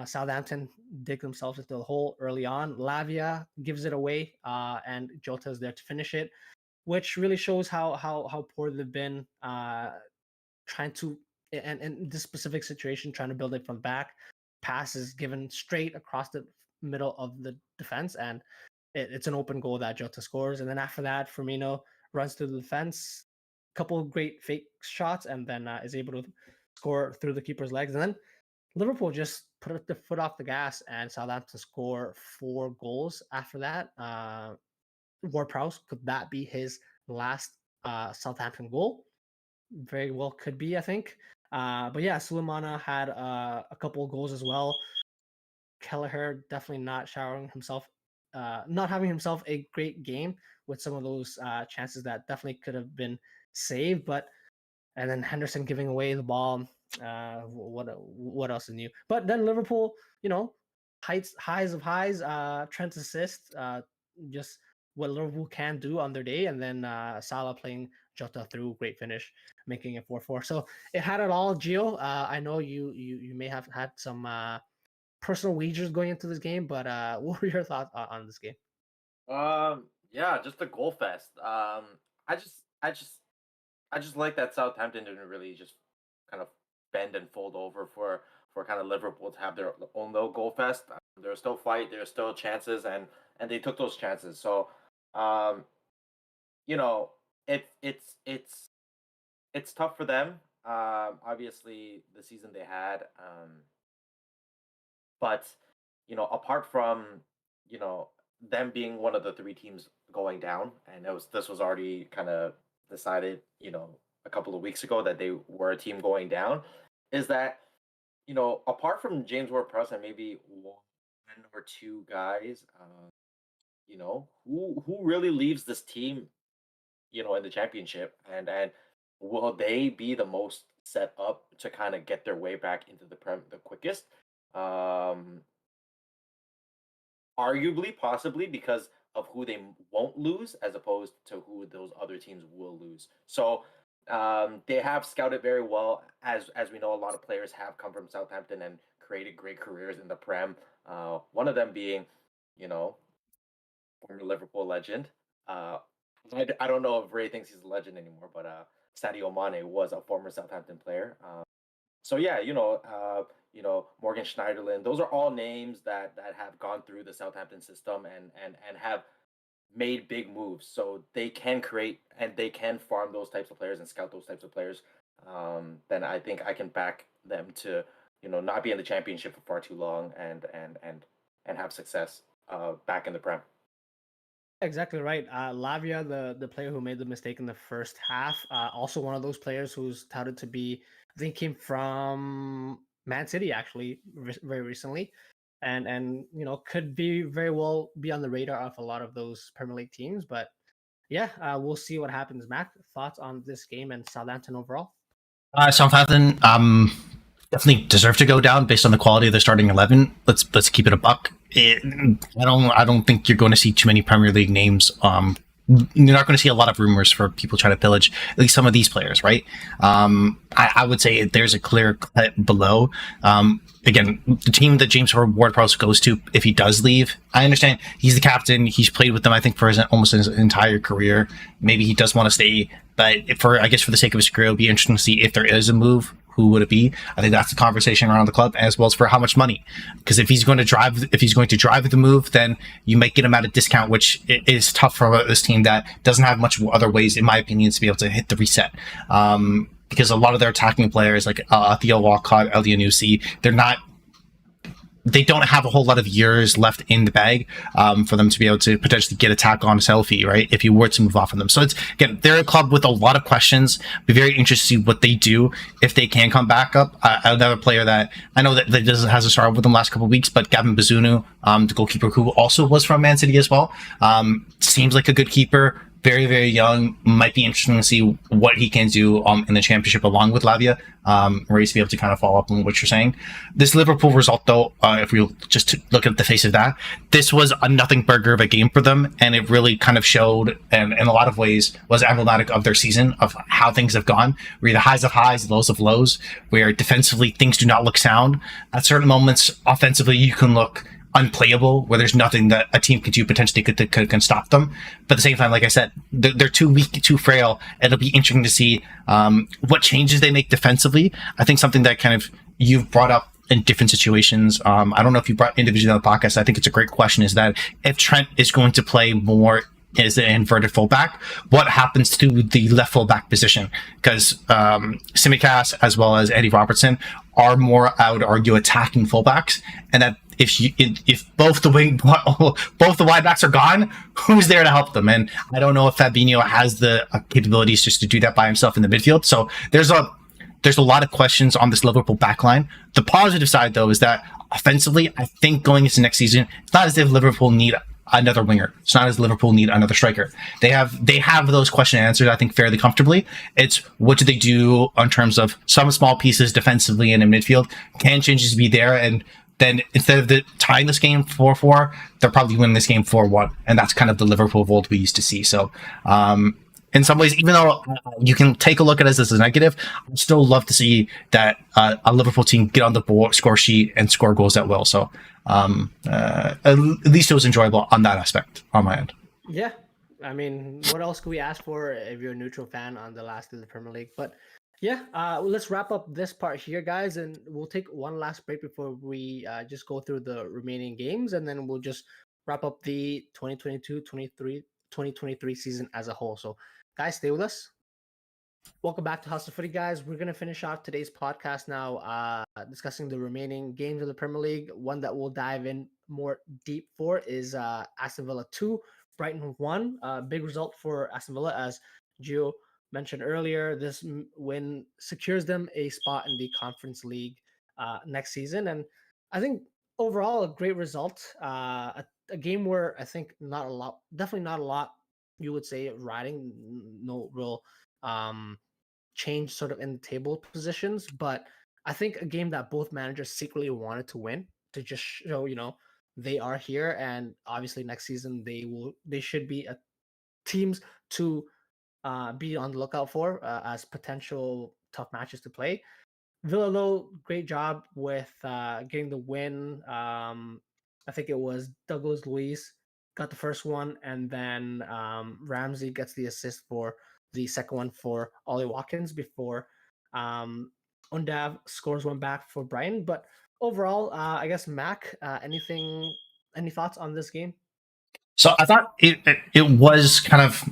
Southampton dig themselves into the hole early on. Lavia gives it away, and Jota is there to finish it, which really shows how poor they've been trying to, and in this specific situation, trying to build it from back. Passes given straight across the middle of the defense, and it's an open goal that Jota scores. And then after that, Firmino runs through the defense, couple of great fake shots, and then is able to score through the keeper's legs. And then Liverpool just put the foot off the gas, and Southampton score 4 goals after that. Ward-Prowse, could that be his last Southampton goal? Very well could be, I think. But yeah, Sulemana had a couple of goals as well. Kelleher definitely not showering himself, not having himself a great game with some of those chances that definitely could have been saved. But and then Henderson giving away the ball. What else is new? But then Liverpool, highs of highs. Trent's assist, just what Liverpool can do on their day, and then Salah playing Jota through, great finish, making it 4-4. So it had it all. Gio, I know you may have had some personal wagers going into this game, but what were your thoughts on this game? Yeah, just a goal fest. I just like that Southampton didn't really just kind of bend and fold over for kind of Liverpool to have their own little goal fest. There was still fight, there was still chances, and they took those chances. So, um, you know, it's tough for them. Obviously, the season they had, but apart from you know them being one of the 3 teams going down, and this was already kind of decided, a couple of weeks ago that they were a team going down, is that apart from James Ward-Prowse and maybe 1 or 2 guys, who really leaves this team, in the championship, and will they be the most set up to kind of get their way back into the prem the quickest? Um, Arguably, possibly because of who they won't lose, as opposed to who those other teams will lose. So they have scouted very well, as we know. A lot of players have come from Southampton and created great careers in the Prem. One of them being, you know, former Liverpool legend. I don't know if Ray thinks he's a legend anymore, but Sadio Mane was a former Southampton player. So yeah, Morgan Schneiderlin. Those are all names that have gone through the Southampton system and have made big moves. So they can create and they can farm those types of players and scout those types of players. Then I think I can back them to not be in the championship for far too long and have success back in the Prem. Exactly right. Lavia, the player who made the mistake in the first half, also one of those players who's touted to be, I think, came from Man City actually very recently, and could be very well be on the radar of a lot of those Premier League teams. But yeah, we'll see what happens. Mac, thoughts on this game and Southampton overall? Southampton definitely deserve to go down based on the quality of their starting 11. Let's keep it a buck. I don't think you're going to see too many Premier League names. You're not going to see a lot of rumors for people trying to pillage at least some of these players, right? I would say there's a clear cut below. Again, the team that James Ward-Prowse goes to, if he does leave, I understand he's the captain. He's played with them, I think, for almost his entire career. Maybe he does want to stay, but for the sake of his career, it'll be interesting to see if there is a move who would it be? I think that's the conversation around the club, as well as for how much money. Because if he's going to drive the move, then you might get him at a discount, which is tough for this team that doesn't have much other ways, in my opinion, to be able to hit the reset. Because a lot of their attacking players, like Theo Walcott, Elianusi, they don't have a whole lot of years left in the bag for them to be able to potentially get attack on selfie, right? If you were to move off of them. So it's, again, they're a club with a lot of questions. Be very interested to see what they do if they can come back up. Another player that I know that hasn't started with them last couple of weeks, but Gavin Bazunu, the goalkeeper who also was from Man City as well, seems like a good keeper. Very, very young. Might be interesting to see what he can do in the championship along with Lavia. Ready to be able to kind of follow up on what you're saying. This Liverpool result, though, if we just look at the face of that, this was a nothing burger of a game for them, and it really kind of showed, and in a lot of ways, was emblematic of their season, of how things have gone. Where the highs of highs, lows of lows, where defensively things do not look sound. At certain moments, offensively, you can look unplayable, where there's nothing that a team can do potentially can stop them. But at the same time, like I said, they're too weak, too frail. It'll be interesting to see what changes they make defensively. I think something that kind of you've brought up in different situations. I don't know if you brought individually on the podcast. I think it's a great question, is that if Trent is going to play more as an inverted fullback, what happens to the left fullback position? Because Tsimikas as well as Eddie Robertson are more, I would argue, attacking fullbacks, and that if both the wide backs are gone, who's there to help them? And I don't know if Fabinho has the capabilities just to do that by himself in the midfield. So there's a lot of questions on this Liverpool backline. The positive side, though, is that offensively, I think going into next season, it's not as if Liverpool need another winger. It's not as Liverpool need another striker. They have those question answers, I think, fairly comfortably. It's what do they do in terms of some small pieces defensively and in midfield? Can changes be there? And then instead of tying this game 4-4, they're probably winning this game 4-1. And that's kind of the Liverpool of old we used to see. So in some ways, even though you can take a look at it as a negative, I'd still love to see that a Liverpool team get on the score sheet and score goals at will. So at least it was enjoyable on that aspect on my end. Yeah. I mean, what else could we ask for if you're a neutral fan on the last of the Premier League? But yeah, let's wrap up this part here, guys, and we'll take one last break before we just go through the remaining games, and then we'll just wrap up the 2022-2023 season as a whole. So, guys, stay with us. Welcome back to House of Footy, guys. We're going to finish off today's podcast now, discussing the remaining games of the Premier League. One that we'll dive in more deep for is Aston Villa 2, Brighton 1. Big result for Aston Villa, as Gio mentioned earlier. This win secures them a spot in the Conference League next season. And I think overall, a great result. A game where I think definitely not a lot, you would say, riding, no real change sort of in the table positions. But I think a game that both managers secretly wanted to win, to just show, they are here. And obviously next season, they should be teams to be on the lookout for as potential tough matches to play. Villa, though, great job with getting the win. I think it was Douglas Luiz got the first one, and then Ramsey gets the assist for the second one for Ollie Watkins before Undav scores one back for Brighton. But overall, I guess, Mac, any thoughts on this game? So I thought it was kind of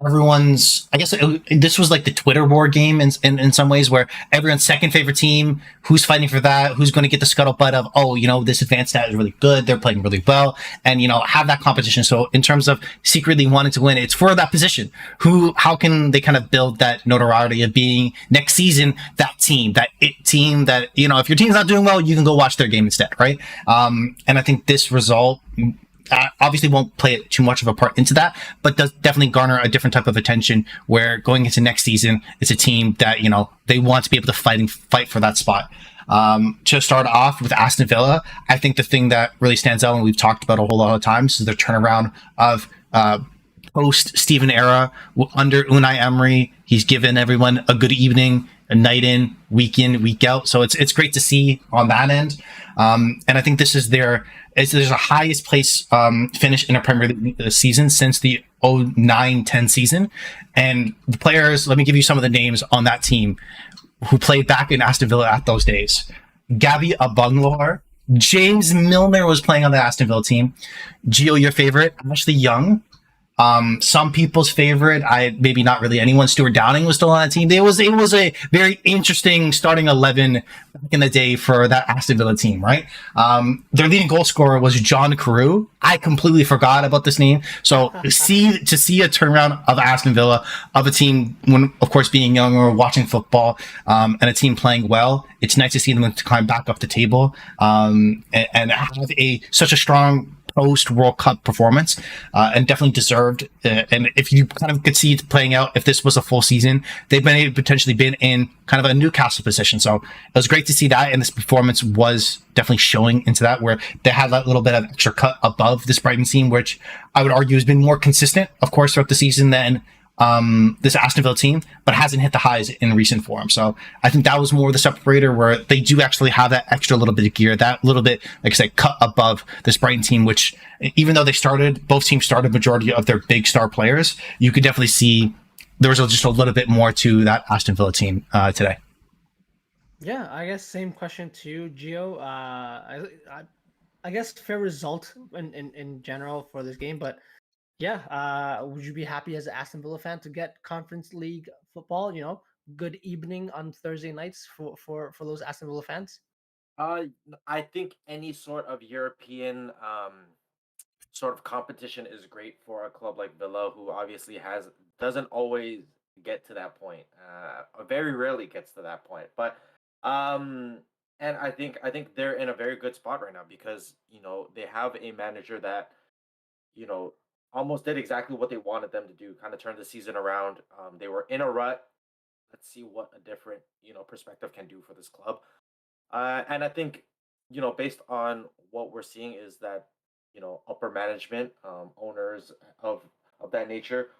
everyone's, I guess this was like the Twitter war game in some ways, where everyone's second favorite team, who's fighting for that, who's going to get the scuttlebutt of, this advanced stat is really good, they're playing really well, and, have that competition. So in terms of secretly wanting to win, it's for that position. How can they kind of build that notoriety of being next season, that team that, if your team's not doing well, you can go watch their game instead, right? And I think this result obviously won't play it too much of a part into that, but does definitely garner a different type of attention, where going into next season, it's a team that, they want to be able to fight for that spot. To start off with Aston Villa, I think the thing that really stands out, and we've talked about a whole lot of times, is their turnaround of post Steven era under Unai Emery. He's given everyone a good evening, a night in, week out. So it's great to see on that end. And I think this is their highest place finish in a Premier League season since the 09-10 season. And the players, let me give you some of the names on that team. who played back in Aston Villa at those days. Gabby Abunglar. James Milner was playing on the Aston Villa team. Gio, your favorite, Ashley Young. Some people's favorite, I maybe not really anyone. Stuart Downing was still on that team. It was a very interesting starting 11 back in the day for that Aston Villa team, right? Their leading goal scorer was John Carew. I completely forgot about this name. So see a turnaround of Aston Villa, of a team when of course being young or watching football, and a team playing well. It's nice to see them to climb back up the table, and have such a strong post World Cup performance, and definitely deserved. And if you kind of could see it playing out, if this was a full season, they've potentially been in kind of a Newcastle position. So it was great to see that, and this performance was definitely showing into that, where they had that little bit of extra cut above this Brighton team, which I would argue has been more consistent, of course, throughout the season than this Aston Villa team, but hasn't hit the highs in recent form. So I think that was more the separator, where they do actually have that extra little bit of gear, that little bit, like I said, cut above this Brighton team, which even though both teams started majority of their big star players, you could definitely see there was just a little bit more to that Aston Villa team today. Yeah, I guess same question to you, Gio. I guess fair result in general for this game, but yeah, would you be happy as an Aston Villa fan to get Conference League football? Good evening on Thursday nights for those Aston Villa fans. Uh, I think any sort of European sort of competition is great for a club like Villa, who obviously doesn't always get to that point. Or very rarely gets to that point. But um, and I think they're in a very good spot right now because they have a manager that you know almost did exactly what they wanted them to do, kind of turn the season around. They were in a rut. Let's see what a different perspective can do for this club. And I think, based on what we're seeing is that, upper management, owners of that nature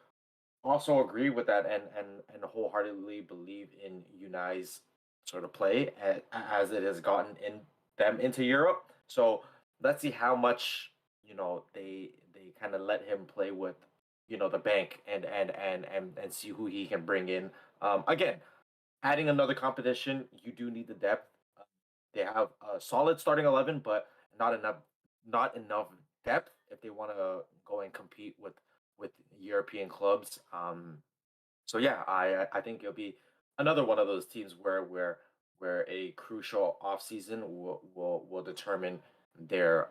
also agree with that and wholeheartedly believe in Unai's sort of play as it has gotten in them into Europe. So let's see how much, they kind of let him play with, the bank and see who he can bring in. Again, adding another competition, you do need the depth. Uh, They have a solid starting 11, but not enough not enough depth if they want to go and compete with European clubs. So yeah, I think it'll be another one of those teams where a crucial offseason will determine their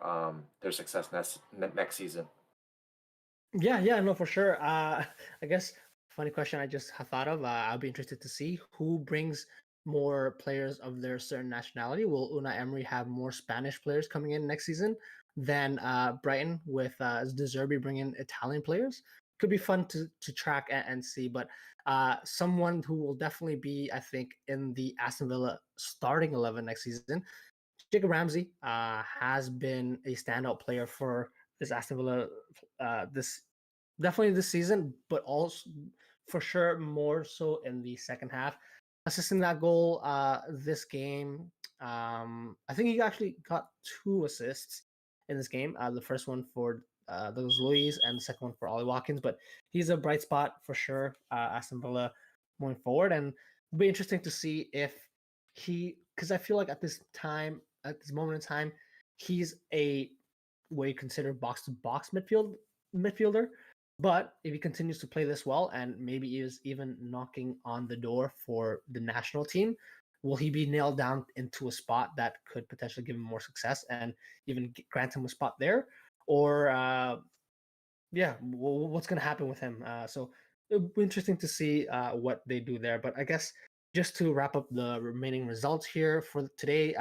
success next season. Yeah, no, for sure. I guess funny question I just have thought of. I'll be interested to see who brings more players of their certain nationality. Will Una Emery have more Spanish players coming in next season than Brighton with De Zerbi bringing Italian players? Could be fun to track and see. But someone who will definitely be, I think, in the Aston Villa starting 11 next season. Jacob Ramsey has been a standout player for this Aston Villa this definitely this season, but also for sure more so in the second half. Assisting that goal this game, I think he actually got two assists in this game. The first one for those Luis, and the second one for Ollie Watkins. But he's a bright spot for sure. Aston Villa moving forward, and it'll be interesting to see if because I feel like at this moment in time, he's a what you consider box to box midfielder. But if he continues to play this well and maybe is even knocking on the door for the national team, will he be nailed down into a spot that could potentially give him more success and even grant him a spot there? Or yeah, what's going to happen with him? So it'll be interesting to see what they do there. But I guess just to wrap up the remaining results here for today,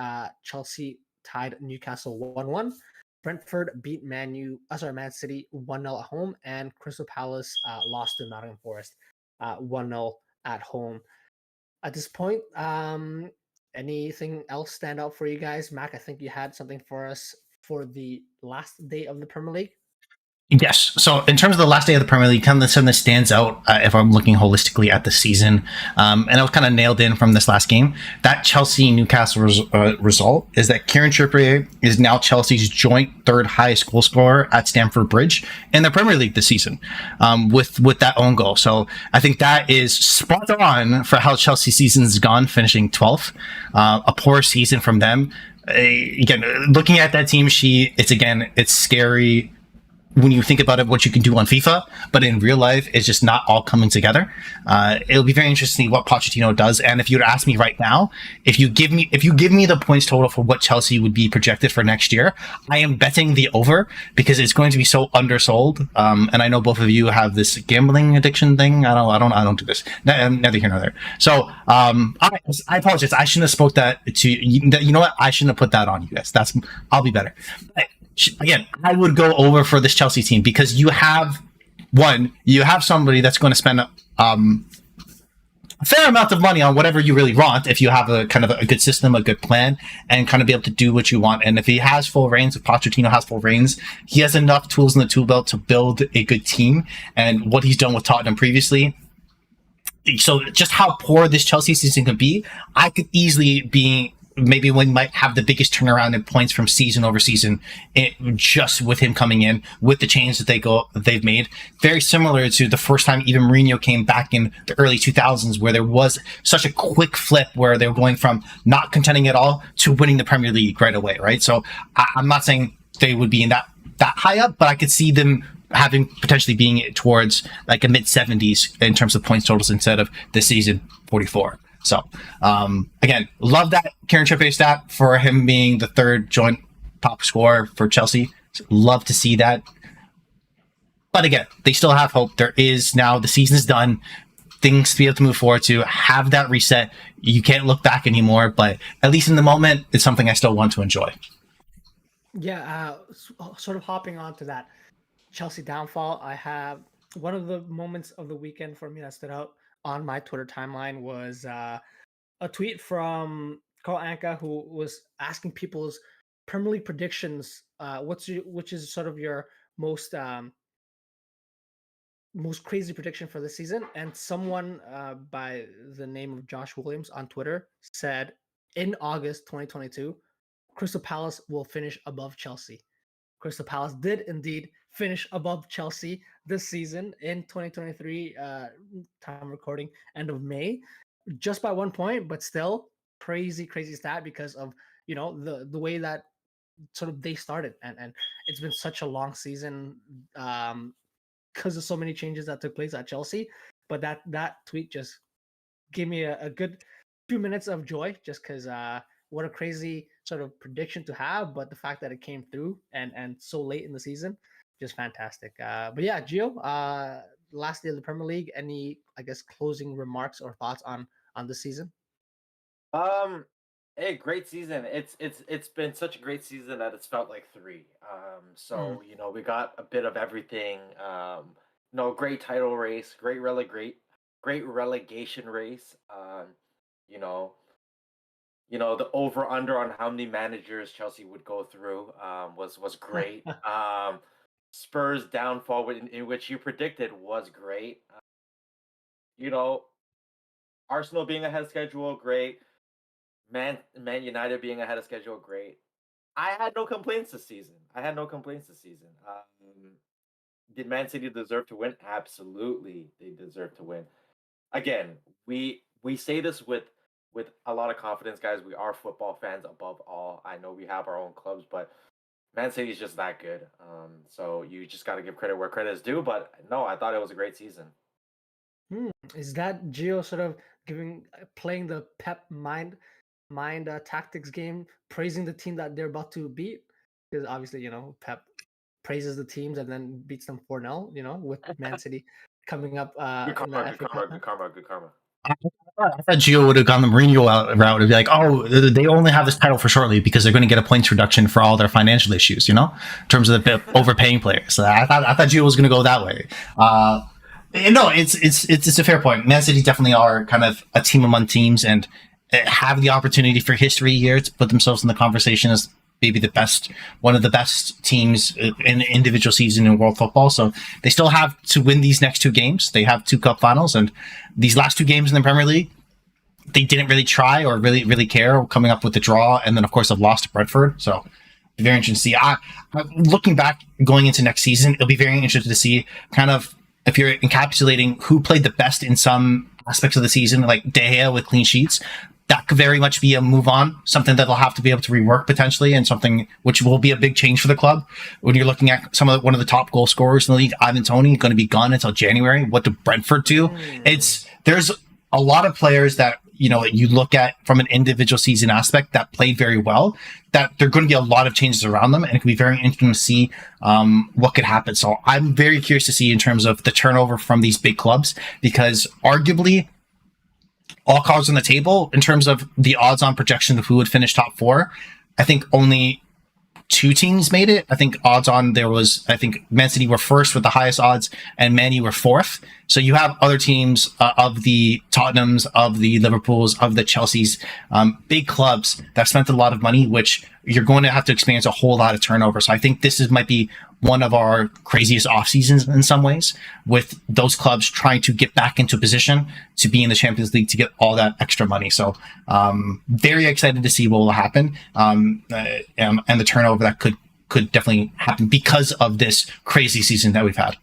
Chelsea tied Newcastle 1-1. Brentford beat Man City 1-0 at home, and Crystal Palace lost to Nottingham Forest 1-0 at home. At this point, anything else stand out for you guys? Mac, I think you had something for us for the last day of the Premier League. Yes. So in terms of the last day of the Premier League, kind of something that stands out if I'm looking holistically at the season, and I was kind of nailed in from this last game, that Chelsea-Newcastle result is that Kieran Trippier is now Chelsea's joint third highest goal scorer at Stamford Bridge in the Premier League this season, with that own goal. So I think that is spot on for how Chelsea season's gone, finishing 12th. A poor season from them. Again, looking at that team sheet, it's scary when you think about it, what you can do on FIFA, but in real life, it's just not all coming together. It'll be very interesting what Pochettino does. And if you were to ask me right now, if you give me the points total for what Chelsea would be projected for next year, I am betting the over because it's going to be so undersold. And I know both of you have this gambling addiction thing. I don't do this. Neither here nor there. So I apologize. I shouldn't have spoke that to you. You know what? I shouldn't have put that on you guys. I'll be better. Again, I would go over for this Chelsea team because you have somebody that's going to spend a fair amount of money on whatever you really want if you have a kind of a good system, a good plan, and kind of be able to do what you want. And if he has full reins, if Pochettino has full reins, he has enough tools in the tool belt to build a good team. And what he's done with Tottenham previously. So just how poor this Chelsea season could be, I could easily be maybe we might have the biggest turnaround in points from season over season, just with him coming in, with the change that they've made. Very similar to the first time even Mourinho came back in the early 2000s, where there was such a quick flip where they were going from not contending at all to winning the Premier League right away, right? So I'm not saying they would be in that high up, but I could see them having potentially being towards like a mid 70s in terms of points totals instead of this season 44. So, again, love that Kieran Trippier stat for him being the third joint top scorer for Chelsea. Love to see that. But again, they still have hope. There is now, the season is done. Things to be able to move forward to, have that reset. You can't look back anymore, but at least in the moment, it's something I still want to enjoy. Yeah, sort of hopping on to that Chelsea downfall, I have one of the moments of the weekend for me that stood out on my Twitter timeline was a tweet from Carl Anka, who was asking people's Premier League predictions. Which is sort of your most crazy prediction for the season? And someone by the name of Josh Williams on Twitter said, in August 2022, Crystal Palace will finish above Chelsea. Crystal Palace did indeed finish above Chelsea this season in 2023, time recording, end of May, just by 1 point, but still crazy stat because of, the way that sort of they started. And it's been such a long season because of so many changes that took place at Chelsea. But that tweet just gave me a good few minutes of joy, just because what a crazy sort of prediction to have, but the fact that it came through and so late in the season, just fantastic. But yeah, Gio, last day of the Premier League, any, I guess, closing remarks or thoughts on the season? Hey, great season. It's been such a great season that it's felt like three. So we got a bit of everything. Great title race, great relegation race. The over under on how many managers Chelsea would go through was great. Spurs downfall in which you predicted was great. Arsenal being ahead of schedule, great. Man United being ahead of schedule, great. I had no complaints this season. Did Man City deserve to win? Absolutely, they deserve to win. Again, we say this with a lot of confidence, guys. We are football fans above all. I know we have our own clubs, but Man City is just that good. So you just got to give credit where credit is due. But no, I thought it was a great season. Is that Gio sort of playing the Pep mind tactics game, praising the team that they're about to beat? Because obviously, Pep praises the teams and then beats them 4-0, with Man City coming up Good karma. I thought Gio would have gone the Mourinho route and be like, oh, they only have this title for shortly because they're going to get a points reduction for all their financial issues, in terms of the overpaying players. So I thought Gio was going to go that way. No, it's a fair point. Man City definitely are kind of a team among teams and have the opportunity for history here to put themselves in the conversation as maybe one of the best teams in an individual season in world football. So they still have to win these next 2 games. They have 2 cup finals, and these last 2 games in the Premier League, they didn't really try or really care, coming up with the draw, and then of course have lost to Brentford. So very interesting to see. Looking back, going into next season, it'll be very interesting to see kind of if you're encapsulating who played the best in some aspects of the season, like De Gea with clean sheets. That could very much be a move on, something that they'll have to be able to rework potentially, and something which will be a big change for the club. When you're looking at one of the top goal scorers in the league, Ivan Toney, going to be gone until January. What do Brentford do? There's a lot of players that you look at from an individual season aspect that played very well, that there are going to be a lot of changes around them, and it can be very interesting to see what could happen. So I'm very curious to see in terms of the turnover from these big clubs, because arguably all cards on the table in terms of the odds on projection of who would finish top 4. I think only 2 teams made it. I think Man City were first with the highest odds, and Man U were 4th. So you have other teams of the Tottenhams, of the Liverpools, of the Chelseas, big clubs that spent a lot of money, which you're going to have to experience a whole lot of turnover. So I think this might be one of our craziest off seasons in some ways, with those clubs trying to get back into position to be in the Champions League to get all that extra money. So very excited to see what will happen, and the turnover that could definitely happen because of this crazy season that we've had.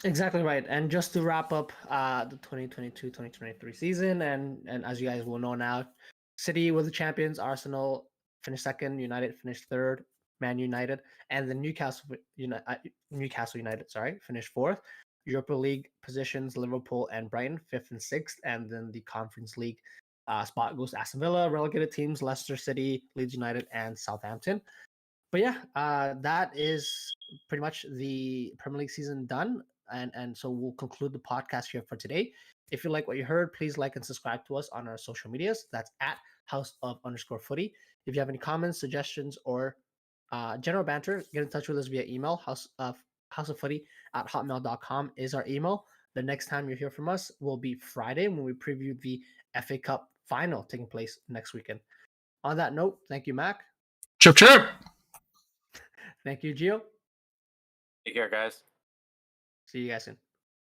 Exactly right. And just to wrap up the 2022-2023 season, and as you guys will know now, City were the champions, Arsenal finished second, United finished third, Man United, and the Newcastle United, finished 4th. Europa League positions, Liverpool and Brighton 5th and 6th, and then the Conference League spot goes to Aston Villa. Relegated teams, Leicester City, Leeds United, and Southampton. But yeah, that is pretty much the Premier League season done. And so we'll conclude the podcast here for today. If you like what you heard, please like and subscribe to us on our social medias. That's at @house_of_footy. If you have any comments, suggestions, or general banter, get in touch with us via email. houseoffooty@hotmail.com is our email. The next time you hear from us will be Friday, when we preview the FA Cup final taking place next weekend. On that note, thank you, Mac. Chirp, chirp. Thank you, Gio. Take care, guys. See you guys soon.